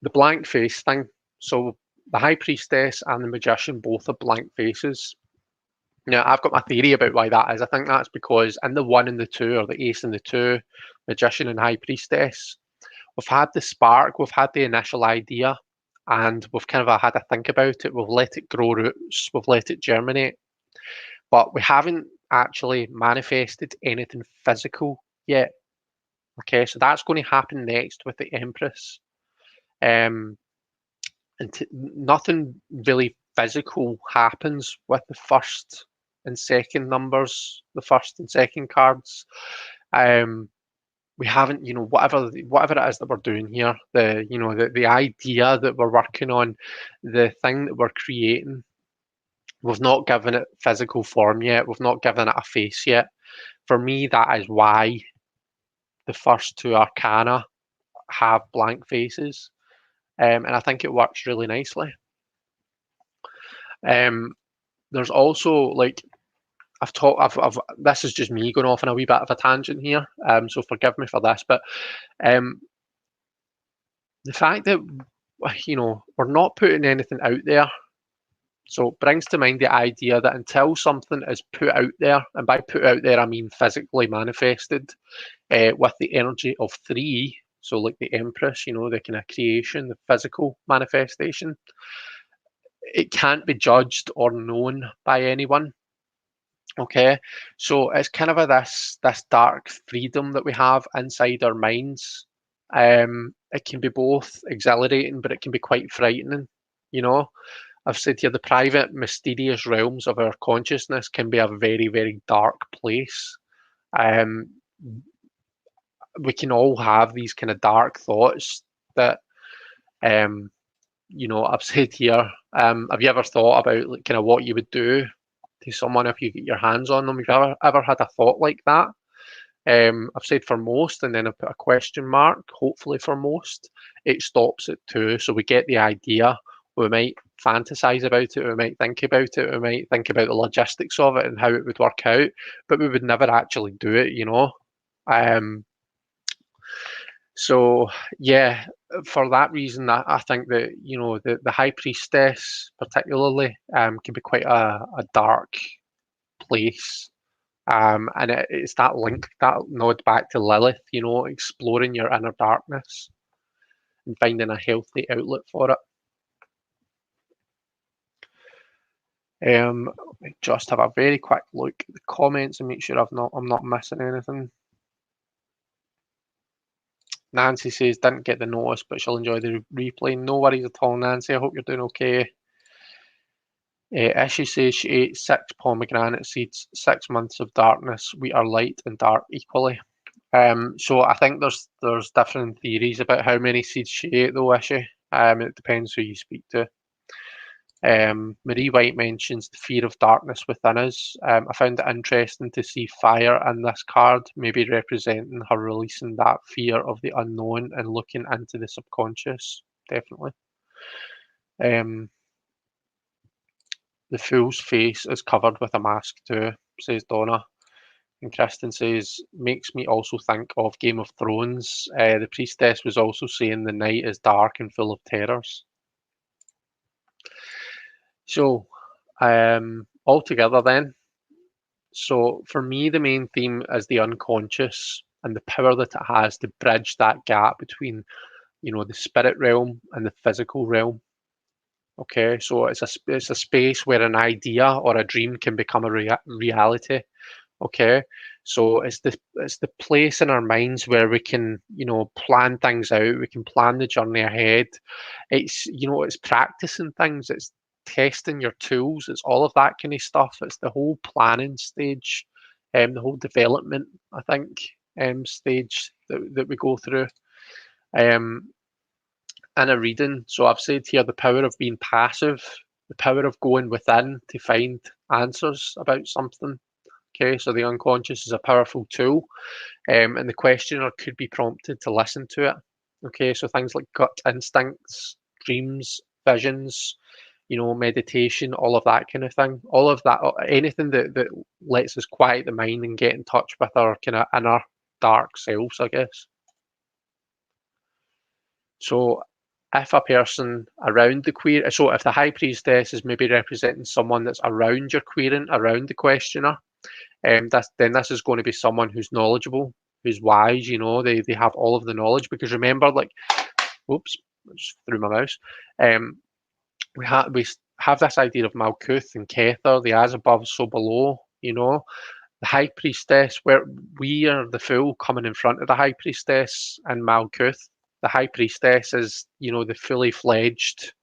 Speaker 1: the blank face thing. So the High Priestess and the Magician both have blank faces. Now, I've got my theory about why that is. I think that's because in the 1 and the 2, or the Ace and the 2, Magician and High Priestess, we've had the spark, we've had the initial idea, and we've kind of had to think about it. We've let it grow roots, we've let it germinate, but we haven't actually manifested anything physical yet. Okay, so that's going to happen next with the Empress. And nothing really physical happens with the first and second numbers, the first and second cards. We haven't, whatever it is that we're doing here, the idea that we're working on, the thing that we're creating, we've not given it physical form yet. We've not given it a face yet. For me, that is why the first 2 arcana have blank faces, and I think it works really nicely. There's also, like, this is just me going off on a wee bit of a tangent here, so forgive me for this, but the fact that we're not putting anything out there, so it brings to mind the idea that until something is put out there, and by put out there I mean physically manifested, with the energy of 3, so like the Empress, the kind of creation, the physical manifestation, it can't be judged or known by anyone. Okay, so it's kind of this dark freedom that we have inside our minds. It can be both exhilarating, but it can be quite frightening. I've said here, the private, mysterious realms of our consciousness can be a very, very dark place. Um, we can all have these kind of dark thoughts that, I've said here. Have you ever thought about, like, kind of what you would do to someone if you get your hands on them? Have you ever had a thought like that? I've said for most, and then I put a question mark. Hopefully for most, it stops at 2. So we get the idea. We might fantasize about it. We might think about it. We might think about the logistics of it and how it would work out, but we would never actually do it. Um, so yeah, for that reason, I think that the High Priestess particularly can be quite a dark place. And it's that link, that nod back to Lilith, exploring your inner darkness and finding a healthy outlet for it. Just have a very quick look at the comments and make sure I'm not missing anything. Nancy says, didn't get the notice, but she'll enjoy the replay. No worries at all, Nancy. I hope you're doing okay. As she says, she ate 6 pomegranate seeds, 6 months of darkness. We are light and dark equally. So I think there's different theories about how many seeds she ate, though, Ishi. It depends who you speak to. Marie White mentions the fear of darkness within us. I found it interesting to see fire in this card, maybe representing her releasing that fear of the unknown and looking into the subconscious. Definitely. The Fool's face is covered with a mask too, says Donna. And Kristen says, makes me also think of Game of Thrones. The priestess was also saying the night is dark and full of terrors. So, altogether then, so for me, the main theme is the unconscious and the power that it has to bridge that gap between, the spirit realm and the physical realm. Okay, so it's a space where an idea or a dream can become a reality. Okay, so it's the place in our minds where we can, plan things out. We can plan the journey ahead. It's practicing things. It's testing your tools. It's all of that kind of stuff. It's the whole planning stage, the whole development, I think, stage that we go through. In a reading, so I've said here the power of being passive, the power of going within to find answers about something. Okay, so the unconscious is a powerful tool, and the questioner could be prompted to listen to it. Okay, so things like gut instincts, dreams, visions, meditation, all of that kind of thing. All of that, anything that lets us quiet the mind and get in touch with our kind of inner dark selves, I guess. So if a person around the queer, so if the high priestess is maybe representing someone that's around your querying, around the questioner, then this is going to be someone who's knowledgeable, who's wise. They have all of the knowledge, because remember, like, whoops, I just threw my mouse. We have this idea of Malkuth and Kether, the as above, so below. The high priestess, where we are the fool coming in front of the high priestess and Malkuth. The high priestess is, the fully fledged,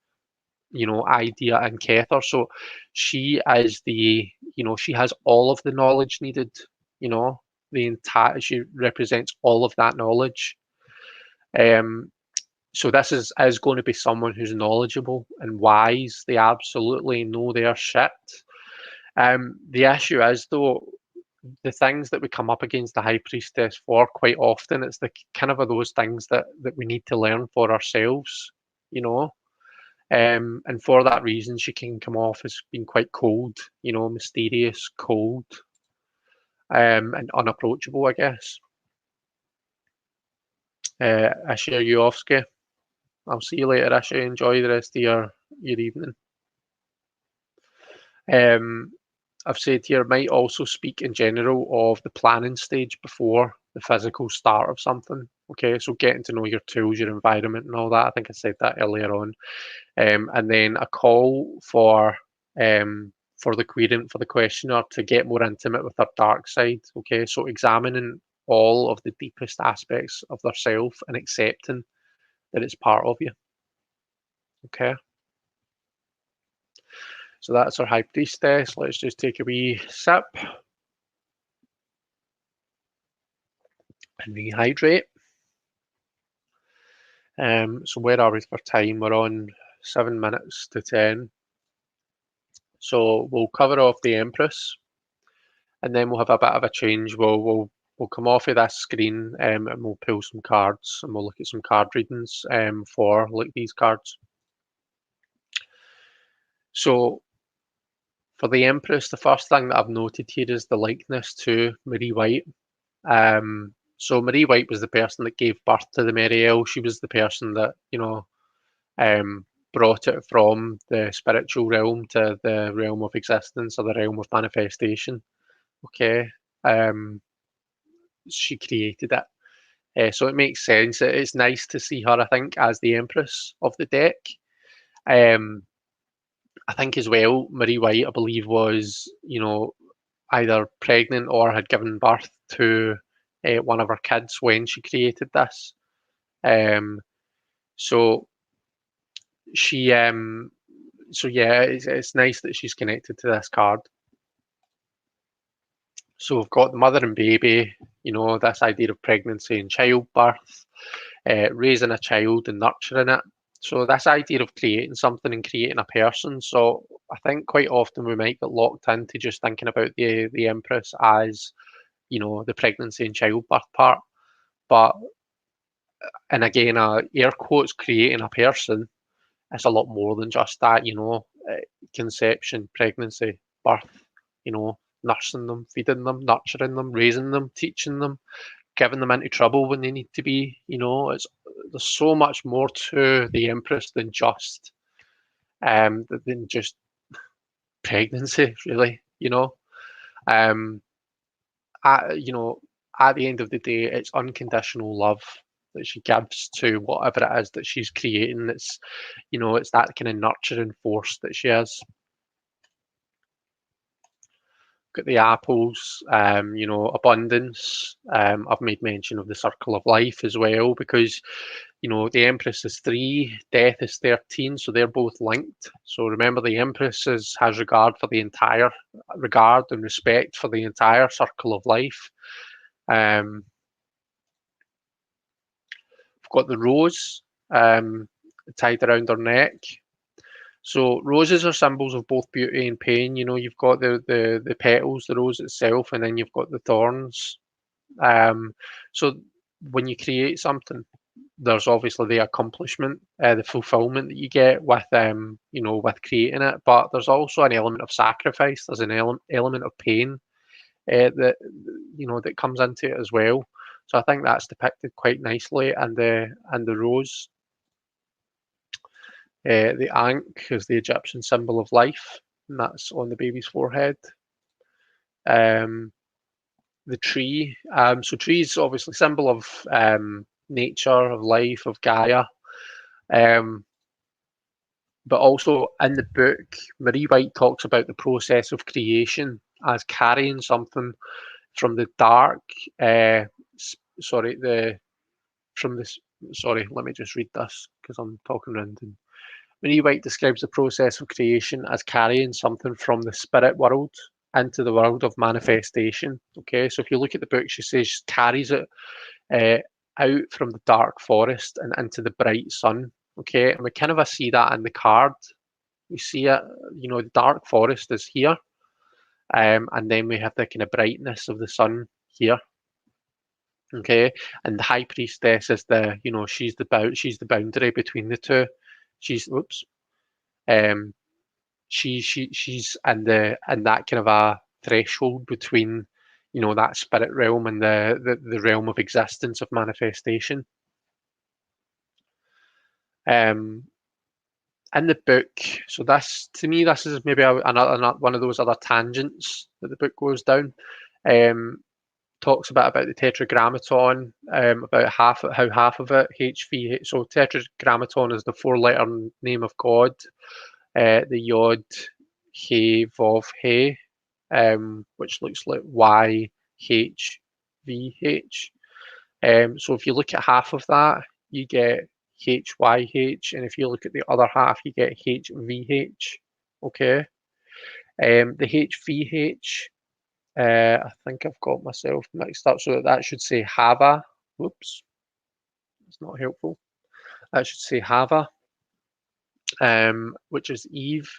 Speaker 1: idea in Kether. So she is she has all of the knowledge needed, she represents all of that knowledge. So this is going to be someone who's knowledgeable and wise. They absolutely know their shit. The issue is, though, the things that we come up against the high priestess for quite often, it's the kind of those things that we need to learn for ourselves, and for that reason, she can come off as being quite cold, mysterious, cold, and unapproachable, I guess. Ashley, are you off, Ski? I'll see you later, Ashley. Enjoy the rest of your evening. I've said here, might also speak in general of the planning stage before the physical start of something. Okay, so getting to know your tools, your environment, and all that. I think I said that earlier on. And then a call for the querent, for the questioner, to get more intimate with their dark side. Okay, so examining all of the deepest aspects of their self and accepting that it's part of you. Okay. So that's our high priestess. Let's just take a wee sip and rehydrate. So where are we for time? We're on 7 minutes to 10. So we'll cover off the Empress, and then we'll have a bit of a change. We'll come off of this screen, and we'll pull some cards, and we'll look at some card readings for like these cards. So for the Empress, the first thing that I've noted here is the likeness to Marie White. So Marie White was the person that gave birth to the Meriel. She was the person that, brought it from the spiritual realm to the realm of existence, or the realm of manifestation. Okay. She created it. So it makes sense. It's nice to see her, I think, as the Empress of the deck. I think as well, Marie White, I believe, was, either pregnant or had given birth to one of her kids when she created this. So she, so yeah, it's nice that she's connected to this card. So we've got the mother and baby, this idea of pregnancy and childbirth, raising a child and nurturing it. So this idea of creating something and creating a person. So I think quite often we might get locked into just thinking about the Empress as, the pregnancy and childbirth part. But, and again, air quotes, creating a person, it's a lot more than just that, conception, pregnancy, birth, nursing them, feeding them, nurturing them, raising them, teaching them, giving them into trouble when they need to be. There's so much more to the Empress than just pregnancy, really. Um, at, you know, at the end of the day, it's unconditional love that she gives to whatever it is that she's creating. It's that kind of nurturing force that she is. Got the apples, abundance. I've made mention of the circle of life as well because, the Empress is 3, death is 13, so they're both linked. So remember, the Empress has regard and respect for the entire circle of life. We've got the rose tied around her neck. So roses are symbols of both beauty and pain. You've got the petals, the rose itself, and then you've got the thorns. So when you create something, there's obviously the accomplishment, the fulfillment that you get with creating it. But there's also an element of sacrifice. There's an element of pain that comes into it as well. So I think that's depicted quite nicely, and the rose. The ankh is the Egyptian symbol of life, and that's on the baby's forehead. The tree. So tree is obviously symbol of nature, of life, of Gaia. But also in the book, Marie White talks about the process of creation as carrying something from the dark. Sorry, let me just read this because I'm talking around. Marie White describes the process of creation as carrying something from the spirit world into the world of manifestation. Okay, so if you look at the book, she says she carries it out from the dark forest and into the bright sun. Okay, and we kind of see that in the card. We see it, the dark forest is here, and then we have the kind of brightness of the sun here. Okay, and the high priestess is she's the boundary between the two. She's she's in that kind of a threshold between that spirit realm and the realm of existence of manifestation. In the book, so this to me this is maybe another one of those other tangents that the book goes down. Talks about the tetragrammaton, about how half of it HV. So tetragrammaton is the 4-letter name of God. The Yod, He, Vov, He, which looks like YHVH. So if you look at half of that, you get HYH, and if you look at the other half, you get HVH. Okay. The HVH, I think I've got myself mixed up, so that should say Hava. Whoops, it's not helpful. That should say Hava, which is Eve,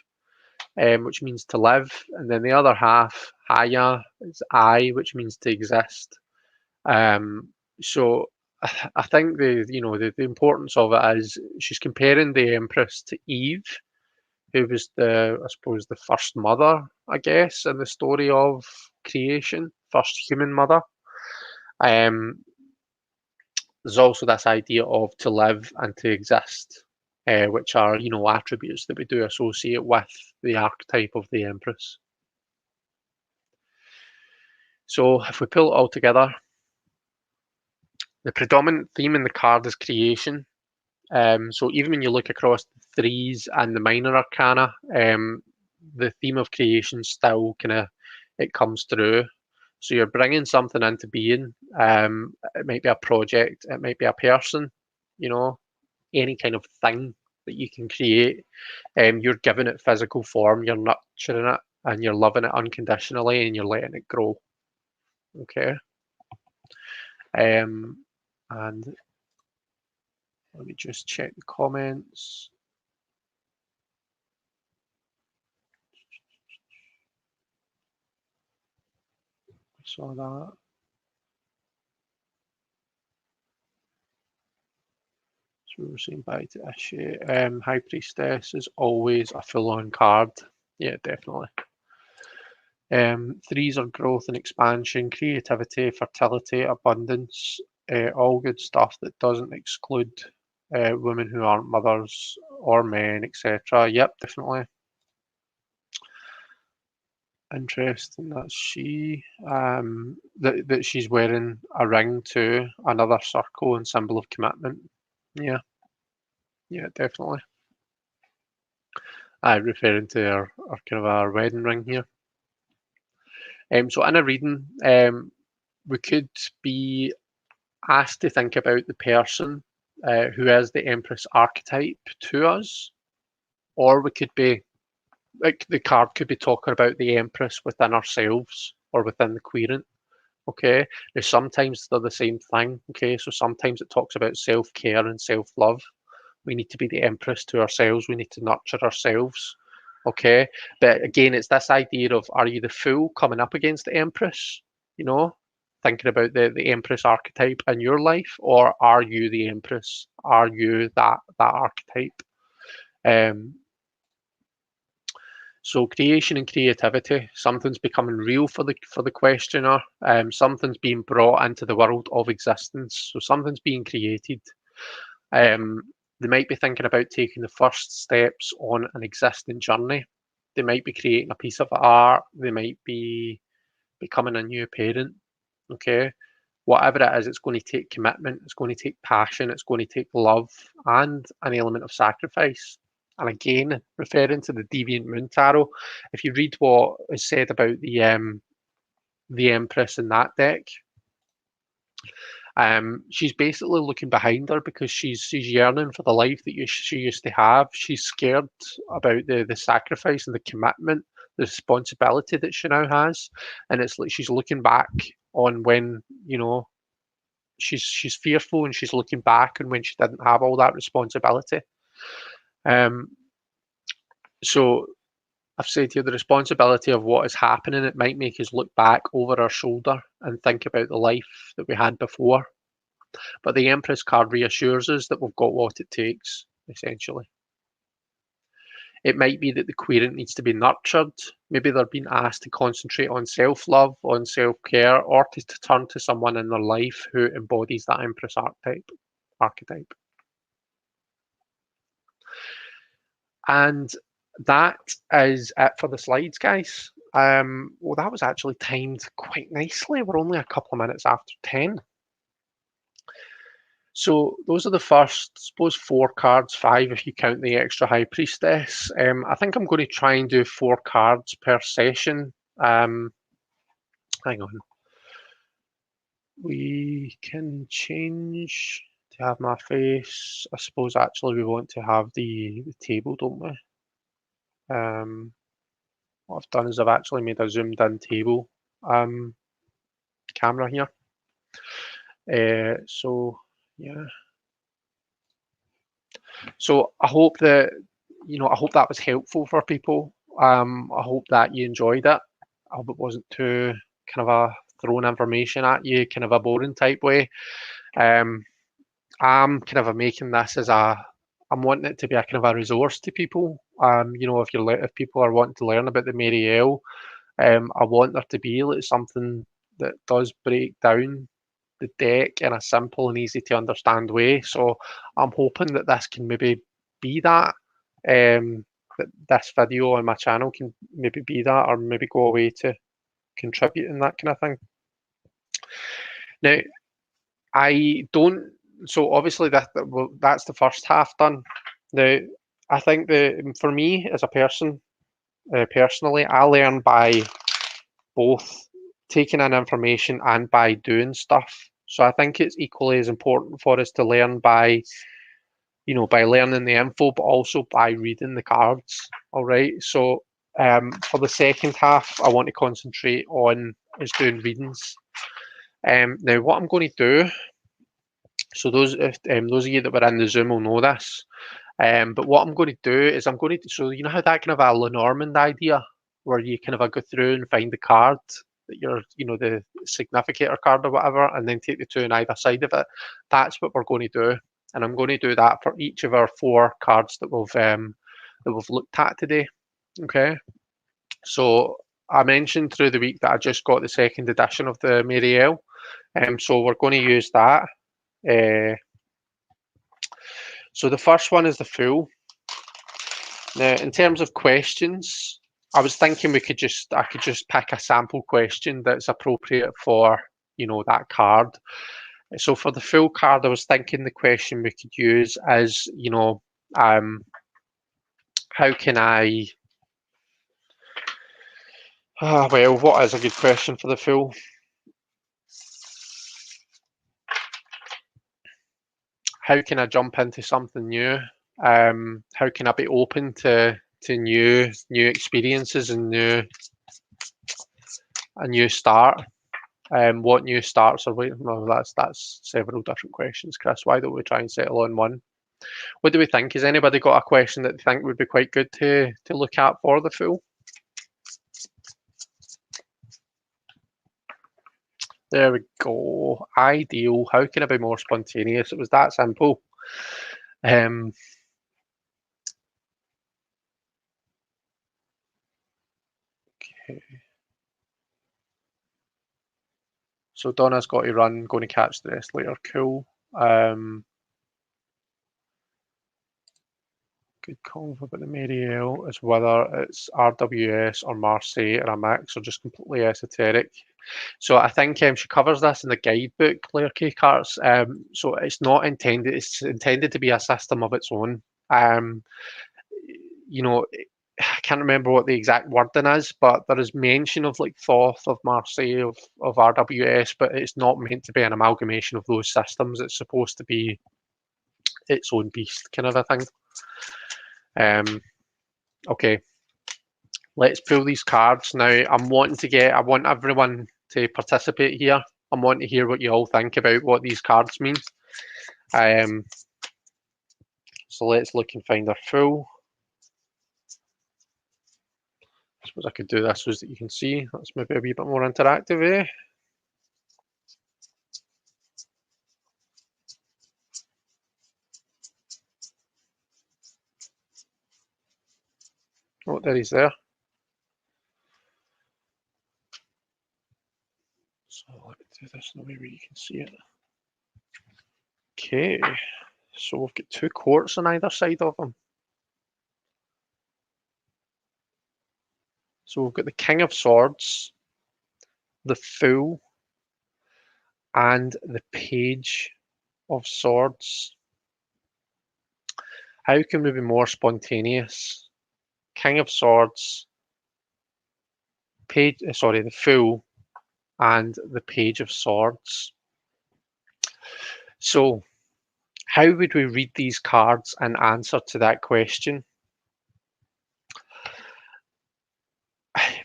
Speaker 1: which means to live, and then the other half, Haya, is I, which means to exist. So I think the importance of it is she's comparing the Empress to Eve, who was I suppose the first mother, I guess, in the story of creation, first human mother. There's also this idea of to live and to exist, which are attributes that we do associate with the archetype of the Empress. So if we pull it all together, the predominant theme in the card is creation. So even when you look across the threes and the minor arcana, the theme of creation still it comes through. So you're bringing something into being. It might be a project, it might be a person, you know, any kind of thing that you can create. You're giving it physical form, you're nurturing it, and you're loving it unconditionally, and you're letting it grow. Okay. And let me just check the comments. I saw that. So we were saying bye to Ishi. High Priestess is always a full-on card. Yeah, definitely. Threes are growth and expansion, creativity, fertility, abundance, all good stuff that doesn't exclude women who aren't mothers or men, etc. Yep, definitely. Interesting. That's she. That she's wearing a ring too, another circle and symbol of commitment. Yeah, yeah, definitely. I'm referring to our kind of our wedding ring here. So in a reading, we could be asked to think about the person who is the Empress archetype to us, or we could be like the card could be talking about the Empress within ourselves or within the querent. Okay, now sometimes they're the same thing. Okay, so sometimes it talks about self care and self love. We need to be the Empress to ourselves. We need to nurture ourselves. Okay, but again, it's this idea of are you the fool coming up against the Empress? You know, thinking about the Empress archetype in your life, or are you the Empress? Are you that archetype? Um, so creation and creativity, something's becoming real for the questioner. Something's being brought into the world of existence. So something's being created. Um, they might be thinking about taking the first steps on an existing journey. They might be creating a piece of art. They might be becoming a new parent. Okay. Whatever it is, it's going to take commitment, it's going to take passion, it's going to take love, and an element of sacrifice. And again, referring to the Deviant Moon Tarot, if you read what is said about the Empress in that deck, she's basically looking behind her because she's yearning for the life that she used to have. She's scared about the sacrifice and the commitment, the responsibility that she now has, and it's like she's looking back on when she's fearful and she's looking back on when she didn't have all that responsibility. Um, so I've said here the responsibility of what is happening. It might make us look back over our shoulder and think about the life that we had before. But the Empress card reassures us that we've got what it takes, essentially. It might be that the querent needs to be nurtured. Maybe they're being asked to concentrate on self-love, on self-care, or to turn to someone in their life who embodies that Empress archetype. And that is it for the slides, guys. Well, that was actually timed quite nicely. We're only a couple of minutes after 10. So those are the first, I suppose, 4 cards, 5 if you count the extra High Priestess. I think I'm going to try and do 4 cards per session. Hang on. We can change to have my face. I suppose actually we want to have the table, don't we? What I've done is I've actually made a zoomed in table camera here. So yeah. So I hope that I hope that was helpful for people. I hope that you enjoyed it. I hope it wasn't too kind of a throwing information at you, kind of a boring type way. Um, I'm kind of making this as I'm wanting it to be a kind of a resource to people. If people are wanting to learn about the Marielle, I want there to be like something that does break down the deck in a simple and easy to understand way. So I'm hoping that this can maybe be that. That this video on my channel can maybe be that, or maybe go away to contribute in that kind of thing. Now, I don't. So obviously that's the first half done. Now, I think for me as a person, personally, I learn by both taking in information and by doing stuff. So I think it's equally as important for us to learn by, by learning the info, but also by reading the cards. All right. So for the second half, I want to concentrate on is doing readings. Now, what I'm going to do, so those of you that were in the Zoom will know this. But what I'm going to do is so you know how that kind of a Lenormand idea, where you kind of go through and find the card that the significator card or whatever, and then take the two on either side of it. That's what we're going to do, and I'm going to do that for each of our 4 cards that we've looked at today. Okay, so I mentioned through the week that I just got the second edition of the Marielle, so we're going to use that. So the first one is the Fool. Now, in terms of questions, I was thinking I could just pick a sample question that's appropriate for that card. So for the Fool card, I was thinking the question we could use is how can I? Well, what is a good question for the Fool? How can I jump into something new? How can I be open to new experiences and a new start? What new starts are waiting? Well, that's several different questions, Chris. Why don't we try and settle on one? What do we think? Has anybody got a question that they think would be quite good to look at for the Fool? There we go. Ideal. How can I be more spontaneous? It was that simple. Okay. So Donna's got to run, going to catch the rest later. Cool. Good call about the Marielle is whether it's RWS or Marseille or a mix or just completely esoteric. So I think she covers this in the guidebook, Claire K. Carts. So it's not intended, it's intended to be a system of its own. I can't remember what the exact wording is, but there is mention of like Thoth, of Marseille, of RWS, but it's not meant to be an amalgamation of those systems. It's supposed to be its own beast, kind of a thing. Okay, let's pull these cards now. I want everyone to participate here. I want to hear what you all think about what these cards mean. So let's look and find our Fool. I suppose I could do this so that you can see. That's maybe a wee bit more interactive, eh? Oh, there he's there. So let me do this in a way where you can see it. Okay, so we've got 2 courts on either side of them. So we've got the King of Swords, the Fool, and the Page of Swords. How can we be more spontaneous? King of Swords, the Fool, and the Page of Swords. So, how would we read these cards and answer to that question?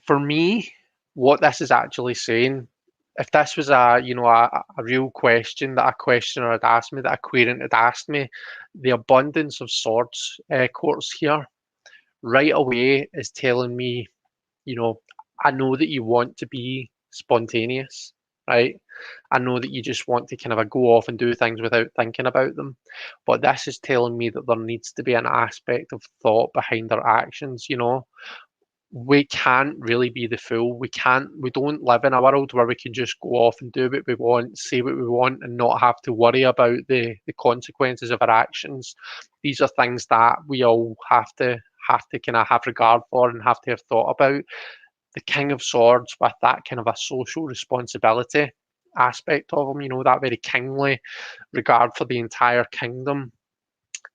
Speaker 1: For me, what this is actually saying, if this was a real question that a questioner had asked me, that a querent had asked me, the abundance of swords courts here right away is telling me, I know that you want to be spontaneous, right? I know that you just want to kind of go off and do things without thinking about them. But this is telling me that there needs to be an aspect of thought behind our actions, we can't really be the Fool. We don't live in a world where we can just go off and do what we want, say what we want, and not have to worry about the consequences of our actions. These are things that we all have to kind of have regard for and have to have thought about. The King of Swords, with that kind of a social responsibility aspect of him, that very kingly regard for the entire kingdom.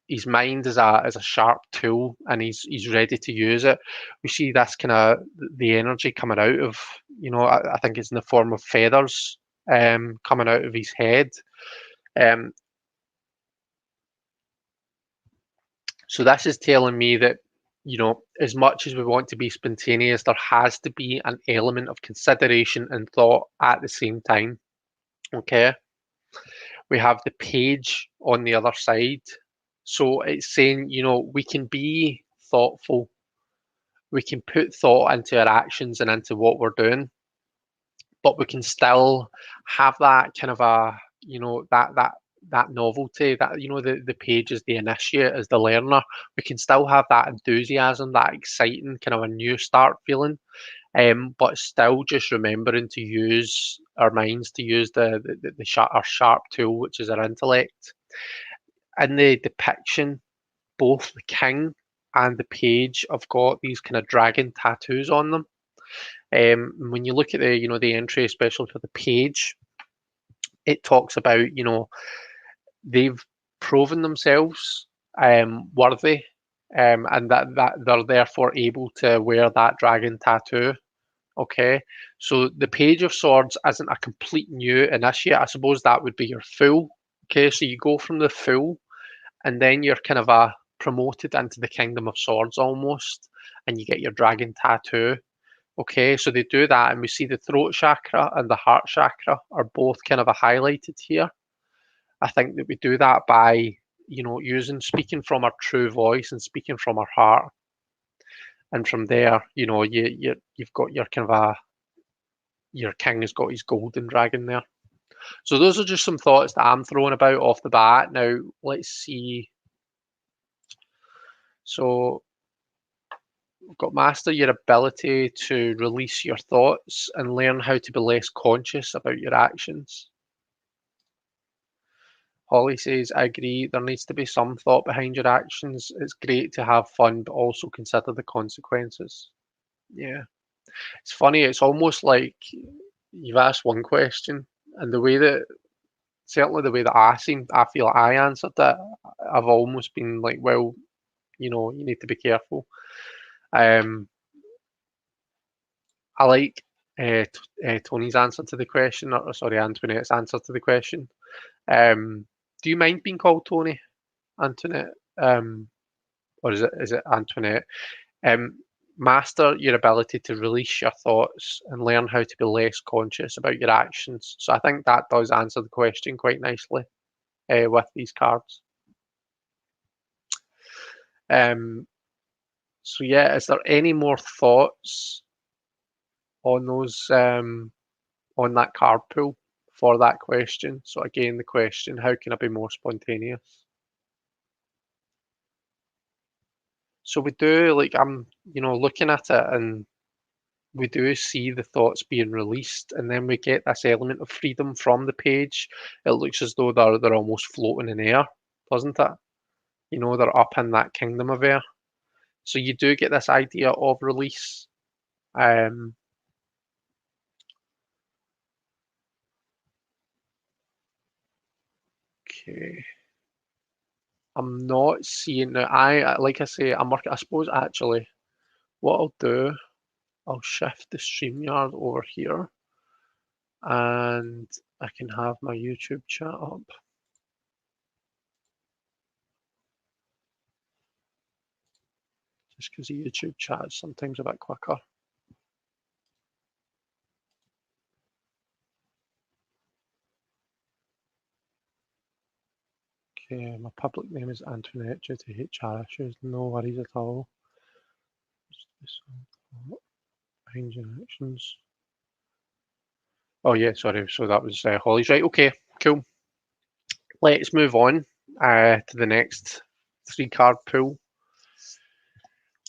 Speaker 1: His mind is a sharp tool, and he's ready to use it. We see this kind of the energy coming out of, I think it's in the form of feathers coming out of his head. So this is telling me that, as much as we want to be spontaneous, there has to be an element of consideration and thought at the same time. Okay. We have the page on the other side. So it's saying, we can be thoughtful. We can put thought into our actions and into what we're doing, but we can still have that kind of that novelty, that the page is the initiate, as the learner. We can still have that enthusiasm, that exciting kind of a new start feeling, but still just remembering to use our minds, to use our sharp tool, which is our intellect. In the depiction, both the king and the page have got these kind of dragon tattoos on them. When you look at the entry, especially for the page, it talks about, they've proven themselves worthy, and that they're therefore able to wear that dragon tattoo. Okay, so the Page of Swords isn't a complete new initiate. I suppose that would be your Fool. Okay, so you go from the Fool, and then you're kind of promoted into the Kingdom of Swords almost, and you get your dragon tattoo. Okay, so they do that, and we see the throat chakra and the heart chakra are both kind of highlighted here. I think that we do that by, speaking from our true voice and speaking from our heart, and from there, you've got your kind of your king has got his golden dragon there. So those are just some thoughts that I'm throwing about off the bat. Now let's see. So we've got master your ability to release your thoughts and learn how to be less conscious about your actions. Holly says, I agree, there needs to be some thought behind your actions. It's great to have fun, but also consider the consequences. Yeah. It's funny, it's almost like you've asked one question, and certainly the way that I feel I answered it, I've almost been like, well, you need to be careful. I like Tony's answer to the question, or sorry, Antoinette's answer to the question. Do you mind being called Tony, Antoinette? Or is it Antoinette? Master your ability to release your thoughts and learn how to be less conscious about your actions. So I think that does answer the question quite nicely with these cards. So yeah, is there any more thoughts on those on that card pool for that question? So again, the question, how can I be more spontaneous? So we do, like, I'm looking at it, and we do see the thoughts being released, and then we get this element of freedom from the page. It looks as though they're almost floating in air, doesn't it? They're up in that kingdom of air. So you do get this idea of release. Okay. I'm not seeing now. Like I say, I'm working. I suppose actually, what I'll do, I'll shift the StreamYard over here, and I can have my YouTube chat up. Just because the YouTube chat is sometimes a bit quicker. Okay, my public name is Antoinette due to HR issues. No worries at all. Behind your actions. Oh yeah, sorry. So that was Holly's, right? Okay, cool. Let's move on to the next 3-card pool,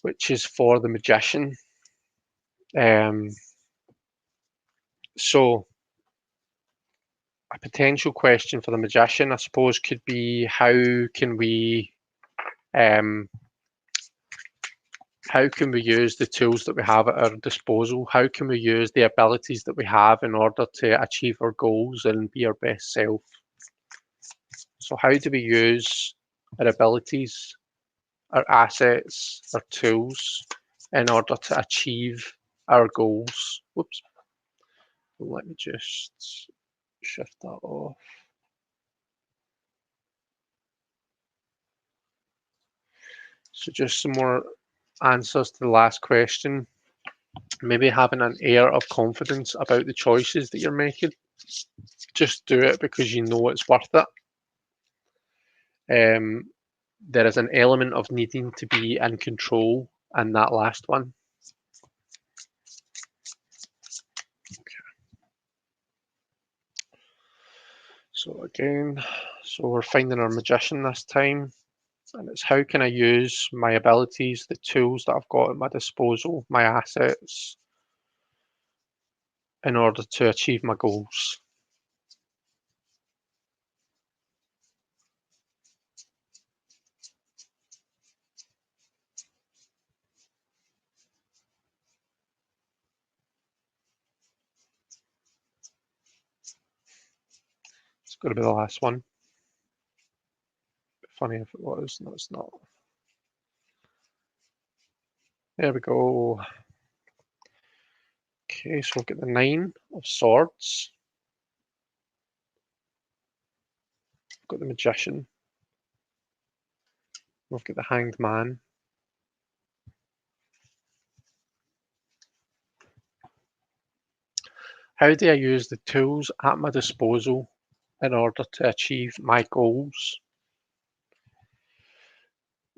Speaker 1: which is for the Magician. So a potential question for the Magician, I suppose, could be how can we use the tools that we have at our disposal? How can we use the abilities that we have in order to achieve our goals and be our best self? So how do we use our abilities, our assets, our tools in order to achieve our goals? Whoops. Let me just shift that off. So just some more answers to the last question. Maybe having an air of confidence about the choices that you're making. Just do it because you know it's worth it. There is an element of needing to be in control in that last one. So again, we're finding our magician this time, and it's how can I use my abilities, the tools that I've got at my disposal, my assets, in order to achieve my goals. It's got to be the last one. Funny if it was. No, it's not. There we go. Okay, so we've got the 9 of Swords. We've got the Magician. We've got the Hanged Man. How do I use the tools at my disposal in order to achieve my goals?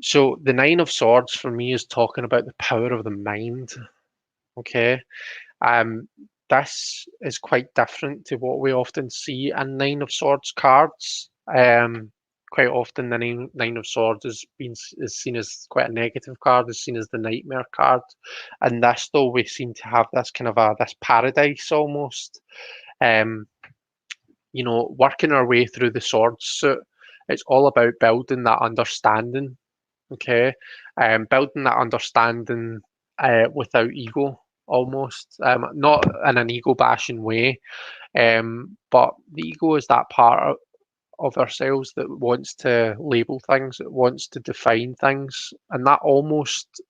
Speaker 1: So the 9 of Swords for me is talking about the power of the mind. Okay. Um, this is quite different to what we often see in Nine of Swords cards. Quite often the nine of Swords is seen as quite a negative card, is seen as the nightmare card. And this though we seem to have this kind of this paradise almost. Um, working our way through the swords suit. It's all about building that understanding, okay? Building that understanding without ego, almost. Not in an ego bashing way, but the ego is that part of ourselves that wants to label things, that wants to define things, and that almost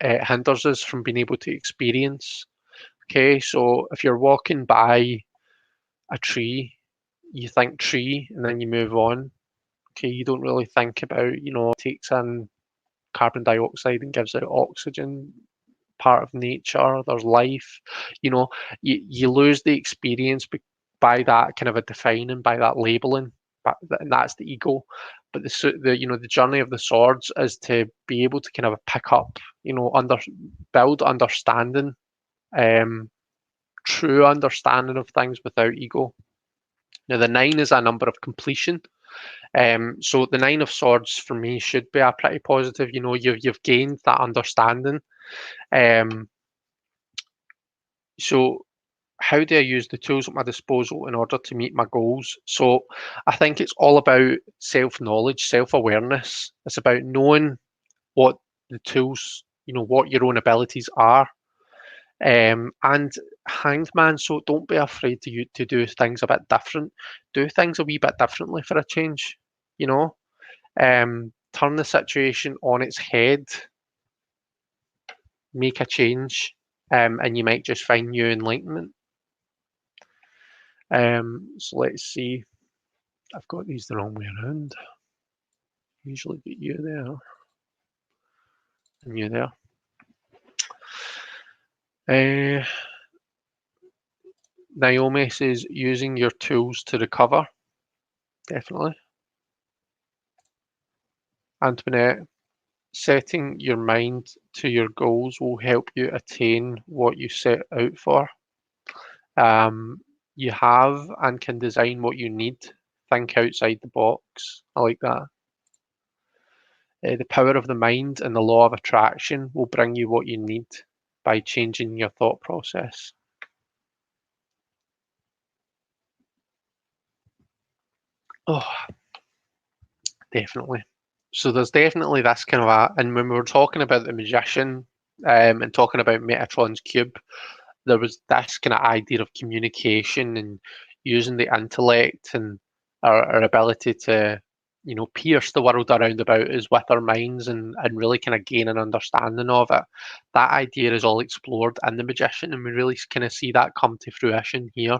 Speaker 1: hinders us from being able to experience. Okay, so if you're walking by a tree, you think tree and then you move on. Okay, you don't really think about, it takes in carbon dioxide and gives out oxygen, part of nature, there's life. You know, you lose the experience by that kind of a defining, by that labeling, and that's the ego. But the journey of the swords is to be able to kind of pick up, build understanding, um, true understanding of things without ego. Now, the 9 is a number of completion. So the 9 of Swords for me should be a pretty positive. You've gained that understanding. Um, so how do I use the tools at my disposal in order to meet my goals? So I think it's all about self-knowledge, self-awareness. It's about knowing what the tools, what your own abilities are. And Hanged Man, so don't be afraid to do things a bit different. Do things a wee bit differently for a change, you know. Turn the situation on its head, make a change, and you might just find new enlightenment. So let's see. I've got these the wrong way around. Usually get you there and you there. Naomi says using your tools to recover. Definitely. Antoinette, setting your mind to your goals will help you attain what you set out for. You have and can design what you need. Think outside the box. I like that. The power of the mind and the law of attraction will bring you what you need by changing your thought process. Oh, definitely. So there's definitely this kind of and when we were talking about the magician and talking about Metatron's cube, there was this kind of idea of communication and using the intellect and our ability to, pierce the world around about us with our minds and really kind of gain an understanding of it. That idea is all explored in the magician, and we really kind of see that come to fruition here.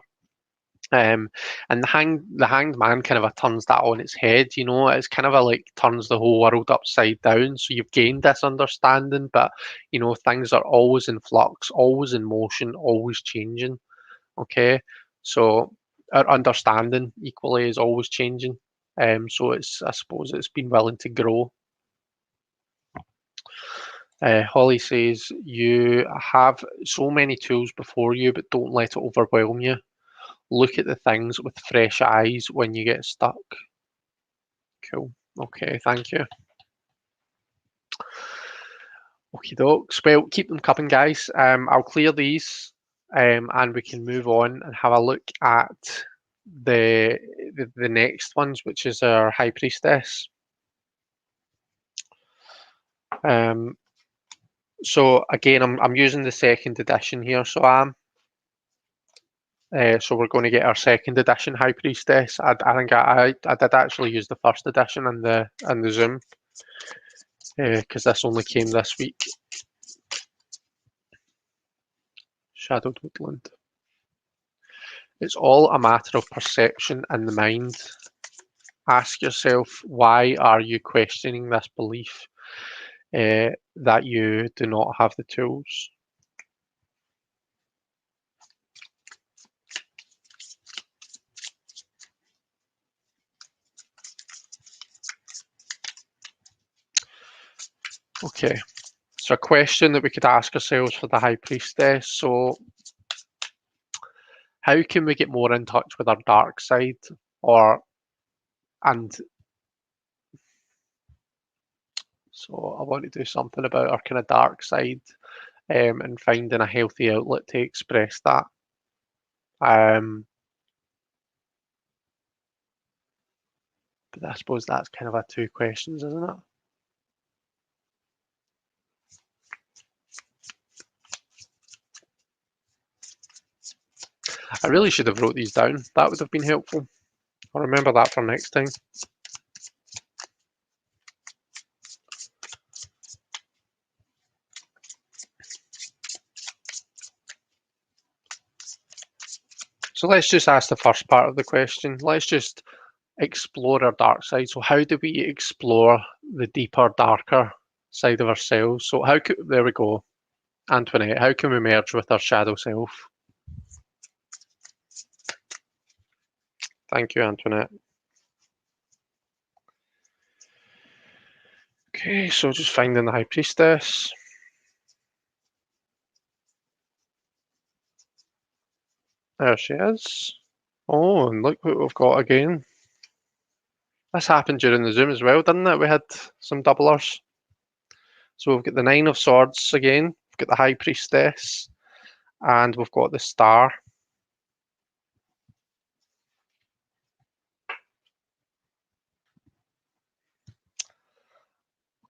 Speaker 1: And the hanged man kind of turns that on its head, you know. It's kind of like turns the whole world upside down. So you've gained this understanding, but you know things are always in flux, always in motion, always changing. Okay, so our understanding equally is always changing. So I suppose it's been willing to grow. Holly says you have so many tools before you, but don't let it overwhelm you. Look at the things with fresh eyes when you get stuck. Cool. Okay, thank you. Okie dokes. Well, keep them coming, guys. I'll clear these, and we can move on and have a look at the next ones, which is our High Priestess. So again, I'm using the second edition here, so so we're going to get our second edition High Priestess. I think I did actually use the first edition in the Zoom because this only came this week. Shadowed Woodland. It's all a matter of perception in the mind. Ask yourself, why are you questioning this belief that you do not have the tools? Okay, so a question that we could ask ourselves for the High Priestess. So how can we get more in touch with our dark side? And so I want to do something about our kind of dark side and finding a healthy outlet to express that. But I suppose that's kind of a two questions, isn't it? I really should have wrote these down. That would have been helpful. I'll remember that for next time. So let's just ask the first part of the question. Let's just explore our dark side. So how do we explore the deeper, darker side of ourselves? So there we go. Antoinette, how can we merge with our shadow self? Thank you, Antoinette. Okay, so just finding the High Priestess. There she is. Oh, and look what we've got again. This happened during the Zoom as well, didn't it? We had some doublers. So we've got the Nine of Swords again, we've got the High Priestess, and we've got the Star.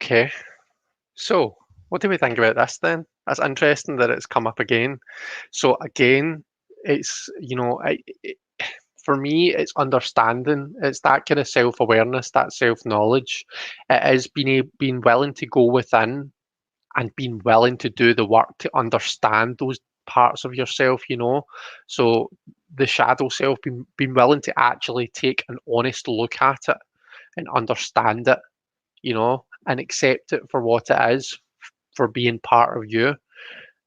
Speaker 1: Okay, so what do we think about this then? That's interesting that it's come up again. So again, it's, you know, for me, it's understanding. It's that kind of self-awareness, that self-knowledge. It is being willing to go within and being willing to do the work to understand those parts of yourself, you know. So the shadow self, being willing to actually take an honest look at it and understand it, you know, and accept it for what it is, for being part of you,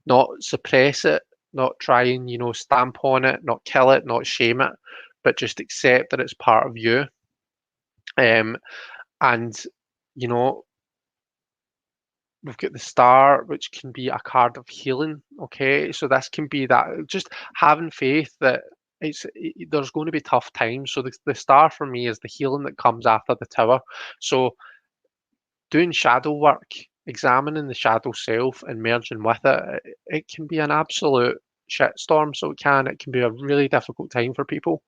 Speaker 1: not suppress it, not try and, you know, stamp on it, not kill it, not shame it, but just accept that it's part of you. And, you know, we've got the Star, which can be a card of healing. Okay, so this can be that just having faith that there's going to be tough times. So the Star for me is the healing that comes after the Tower. So doing shadow work, examining the shadow self and merging with it can be an absolute shitstorm. So it can be a really difficult time for people.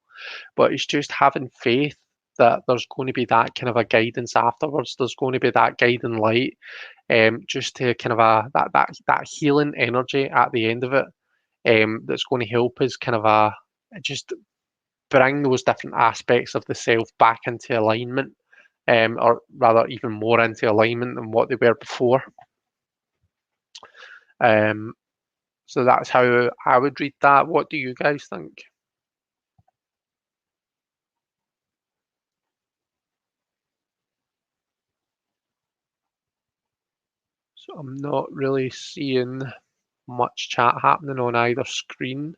Speaker 1: But it's just having faith that there's going to be that kind of a guidance afterwards. There's going to be that guiding light, just to kind of that healing energy at the end of it, that's going to help us kind of just bring those different aspects of the self back into alignment, or rather even more into alignment than what they were before. So that's how I would read that. What do you guys think? So I'm not really seeing much chat happening on either screen.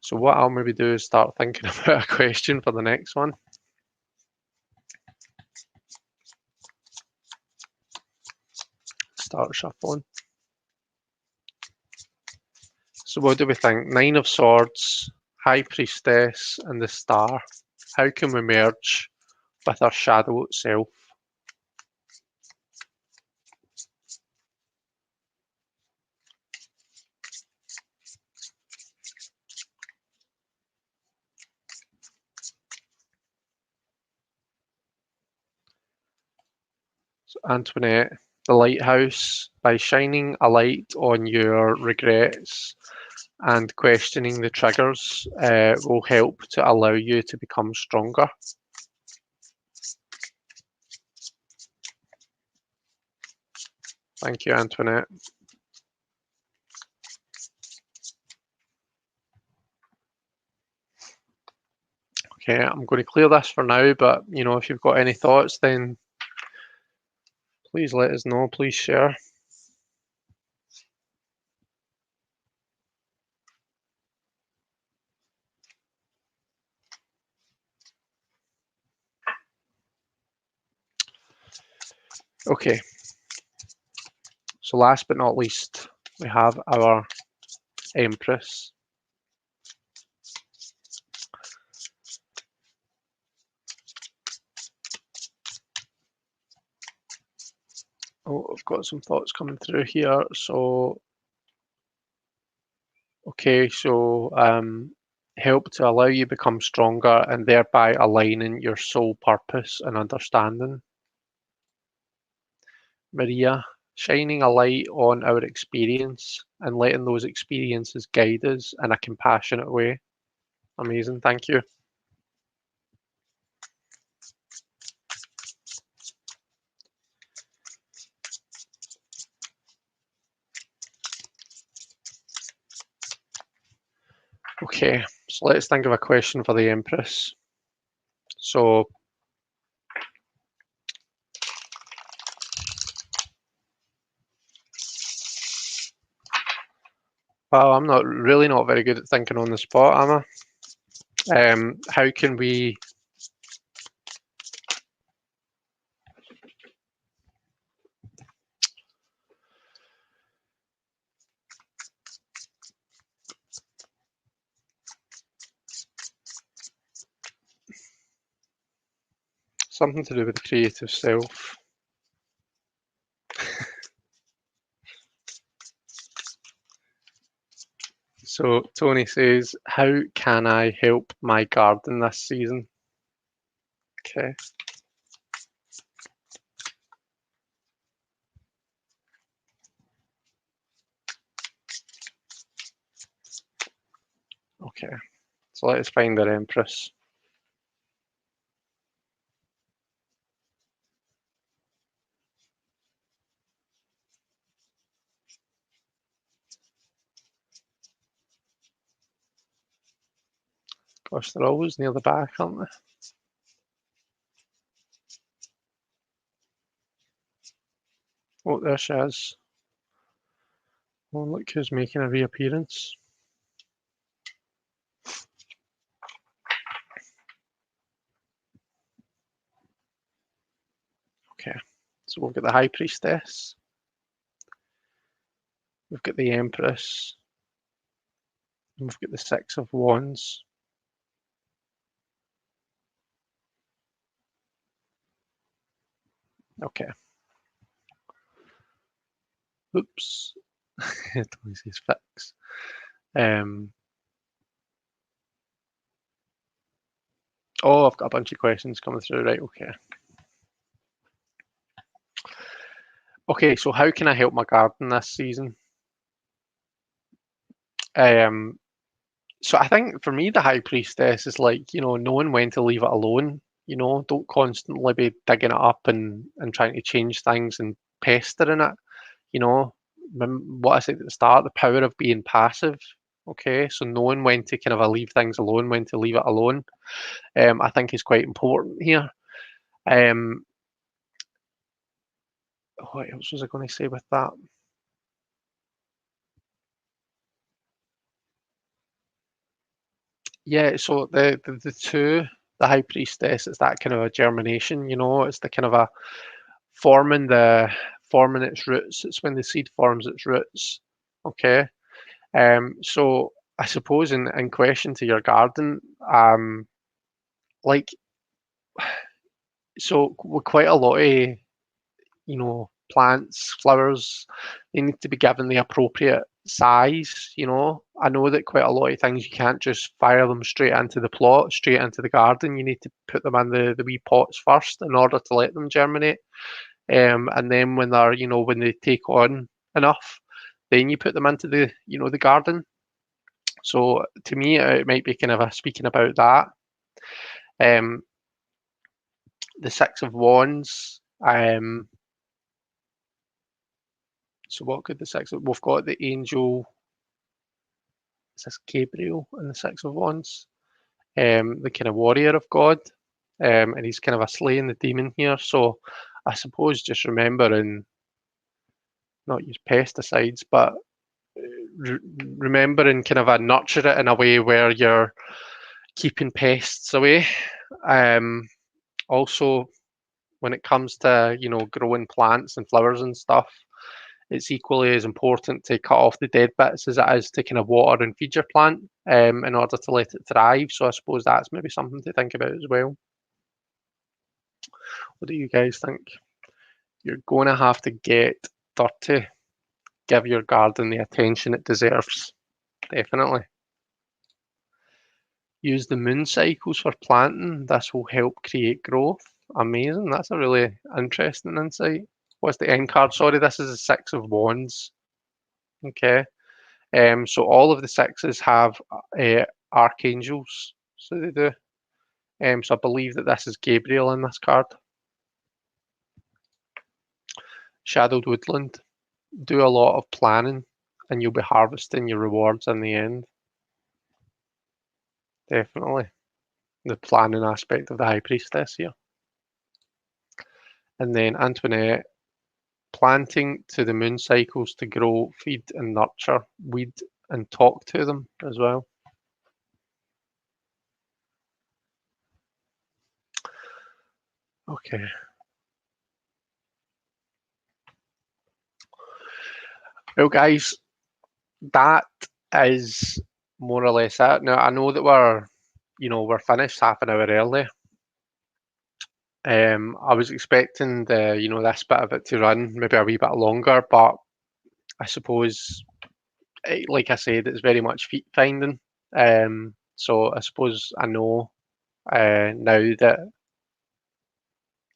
Speaker 1: So what I'll maybe do is start thinking about a question for the next one. Start shuffling. So what do we think? Nine of Swords, High Priestess, and the Star. How can we merge with our shadow self? So Antoinette, the lighthouse, by shining a light on your regrets and questioning the triggers will help to allow you to become stronger. Thank you, Antoinette. Okay, I'm going to clear this for now, but if you've got any thoughts, then please let us know. Please share. Okay, so last but not least, we have our Empress. Oh, I've got some thoughts coming through here. So, okay, so help to allow you become stronger and thereby aligning your soul purpose and understanding. Maria, shining a light on our experience and letting those experiences guide us in a compassionate way. Amazing, thank you. Okay, so let's think of a question for the Empress. So, well, I'm not very good at thinking on the spot, am I? How can we something to do with the creative self? So Tony says, how can I help my garden this season? Okay. Okay. So let's find our Empress. Gosh, they're always near the back, aren't they? Oh, there she is. Oh, look who's making a reappearance. Okay, so we've got the High Priestess. We've got the Empress. And we've got the Six of Wands. Okay. Oops. It always says fix. Oh, I've got a bunch of questions coming through. Right, okay. Okay, so how can I help my garden this season? Um, so I think for me, the High Priestess is like, knowing when to leave it alone. Don't constantly be digging it up and trying to change things and pestering it. What I said at the start, the power of being passive. Okay, so knowing when to kind of leave things alone, when to leave it alone, I think is quite important here. Um, what else was I going to say with that? Yeah, so the two, the high priestess, it's that kind of a germination, it's the kind of a forming the forming its roots. It's when the seed forms its roots. Okay. So I suppose in question to your garden, like so with quite a lot of plants, flowers, they need to be given the appropriate size. I know that quite a lot of things you can't just fire them straight into the plot, straight into the garden. You need to put them in the wee pots first in order to let them germinate. And then when they take on enough, then you put them into the garden. So to me, it might be kind of a speaking about that. Um, the Six of Wands. So what could the six? We've got the angel. Is this Gabriel in the Six of Wands? The kind of warrior of God, and he's kind of a slaying the demon here. So I suppose just remembering not use pesticides, but re- remembering kind of a nurture it in a way where you're keeping pests away. Um, Also, when it comes to growing plants and flowers and stuff, it's equally as important to cut off the dead bits as it is to kind of water and feed your plant in order to let it thrive. So I suppose that's maybe something to think about as well. What do you guys think? You're going to have to get dirty, give your garden the attention it deserves. Definitely. Use the moon cycles for planting. This will help create growth. Amazing. That's a really interesting insight. What's the end card? Sorry, this is the Six of Wands. Okay. So all of the sixes have archangels. So they do. So I believe that this is Gabriel in this card. Shadowed Woodland. Do a lot of planning and you'll be harvesting your rewards in the end. Definitely. The planning aspect of the High Priestess here. And then Antoinette, planting to the moon cycles to grow, feed and nurture, weed and talk to them as well. Okay. Well, guys, that is more or less it. Now, I know that we're finished half an hour early. I was expecting this bit of it to run maybe a wee bit longer, but I suppose, like I said, it's very much feet finding. So I suppose I know now that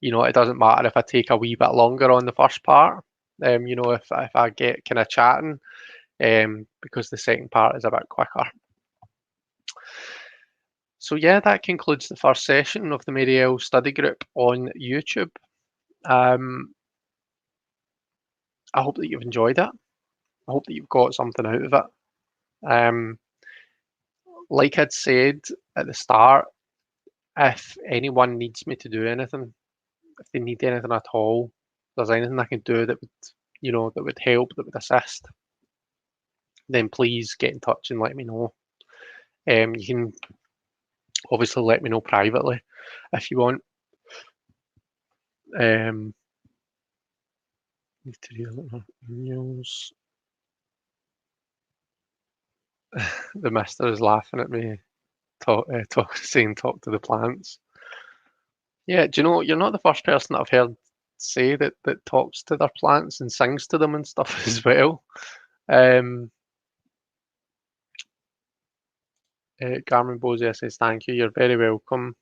Speaker 1: it doesn't matter if I take a wee bit longer on the first part. If I get kind of chatting, because the second part is a bit quicker. So yeah, that concludes the first session of the Marielle study group on YouTube. Um, I hope that you've enjoyed it. I hope that you've got something out of it. Like I'd said at the start, if anyone needs me to do anything, if they need anything at all, if there's anything I can do that would help, that would assist, then please get in touch and let me know. You can obviously let me know privately if you want. Um, news. The mister is laughing at me, saying talk to the plants. Yeah, do you know you're not the first person that I've heard say that talks to their plants and sings to them and stuff as well. Um, Carmen Bozia says thank you. You're very welcome.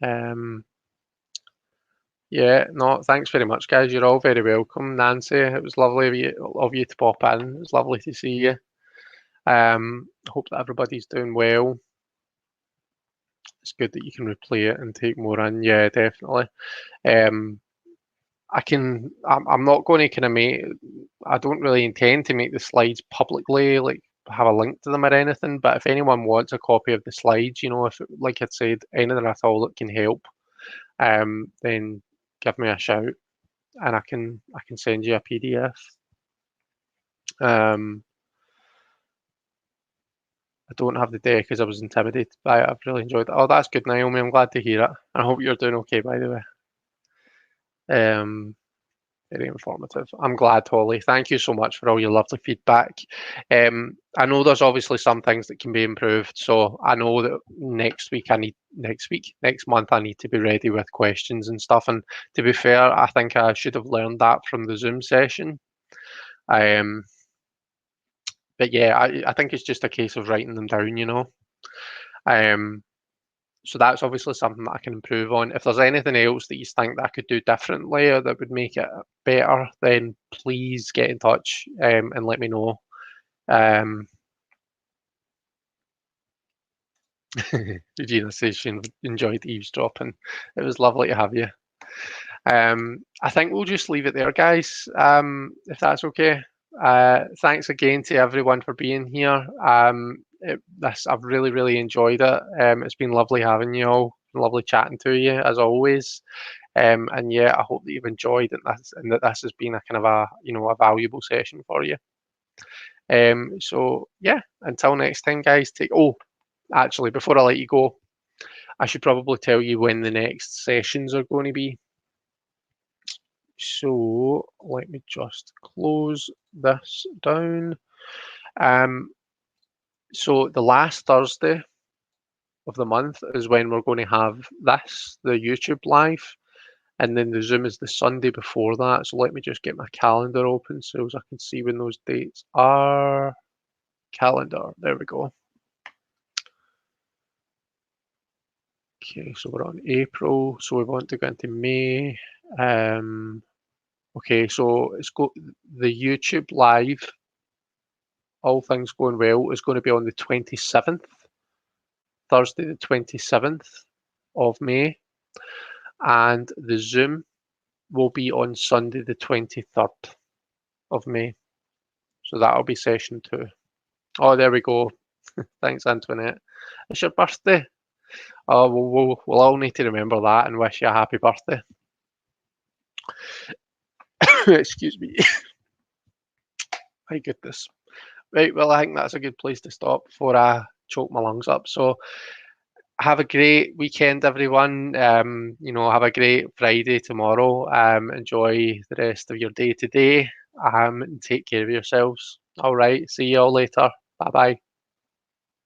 Speaker 1: Um, yeah, no, thanks very much, guys. You're all very welcome. Nancy, it was lovely of you to pop in. It was lovely to see you. Hope that everybody's doing well. It's good that you can replay it and take more in. Yeah, definitely. Um, I'm not going to kind of make. I don't really intend to make the slides publicly like have a link to them or anything, but if anyone wants a copy of the slides, if, like I said, anything at all that can help, then give me a shout and I can send you a PDF. I don't have the deck because I was intimidated by it. I've really enjoyed it. Oh, that's good, Naomi. I'm glad to hear it. I hope you're doing okay, by the way. Very informative. I'm glad, Holly. Thank you so much for all your lovely feedback. I know there's obviously some things that can be improved, so I know that next month, I need to be ready with questions and stuff. And to be fair, I think I should have learned that from the Zoom session. But yeah, I think it's just a case of writing them down. So that's obviously something that I can improve on. If there's anything else that you think that I could do differently or that would make it better, then please get in touch and let me know. Regina says she enjoyed eavesdropping. It was lovely to have you. I think we'll just leave it there, guys, if that's okay. Thanks again to everyone for being here. I've really, really enjoyed it. It's been lovely having you all, lovely chatting to you as always. And yeah, I hope that you've enjoyed it and that this has been a kind of a valuable session for you. So yeah, until next time, guys. Actually, before I let you go, I should probably tell you when the next sessions are going to be. So let me just close this down. So the last Thursday of the month is when we're going to have the YouTube live, and then the Zoom is the Sunday before that. So let me just get my calendar open so I can see when those dates are. Calendar, there we go. Okay, so we're on April, so we want to go into May. Okay, so the YouTube live, all things going well, is going to be on the 27th, Thursday the 27th of May, and the Zoom will be on Sunday the 23rd of May. So that'll be session 2. Oh, there we go. Thanks, Antoinette. It's your birthday. Oh, we'll all need to remember that and wish you a happy birthday. Excuse me. My goodness. Right, well, I think that's a good place to stop before I choke my lungs up. So have a great weekend, everyone. Have a great Friday tomorrow. Enjoy the rest of your day today. And take care of yourselves. All right. See you all later. Bye-bye.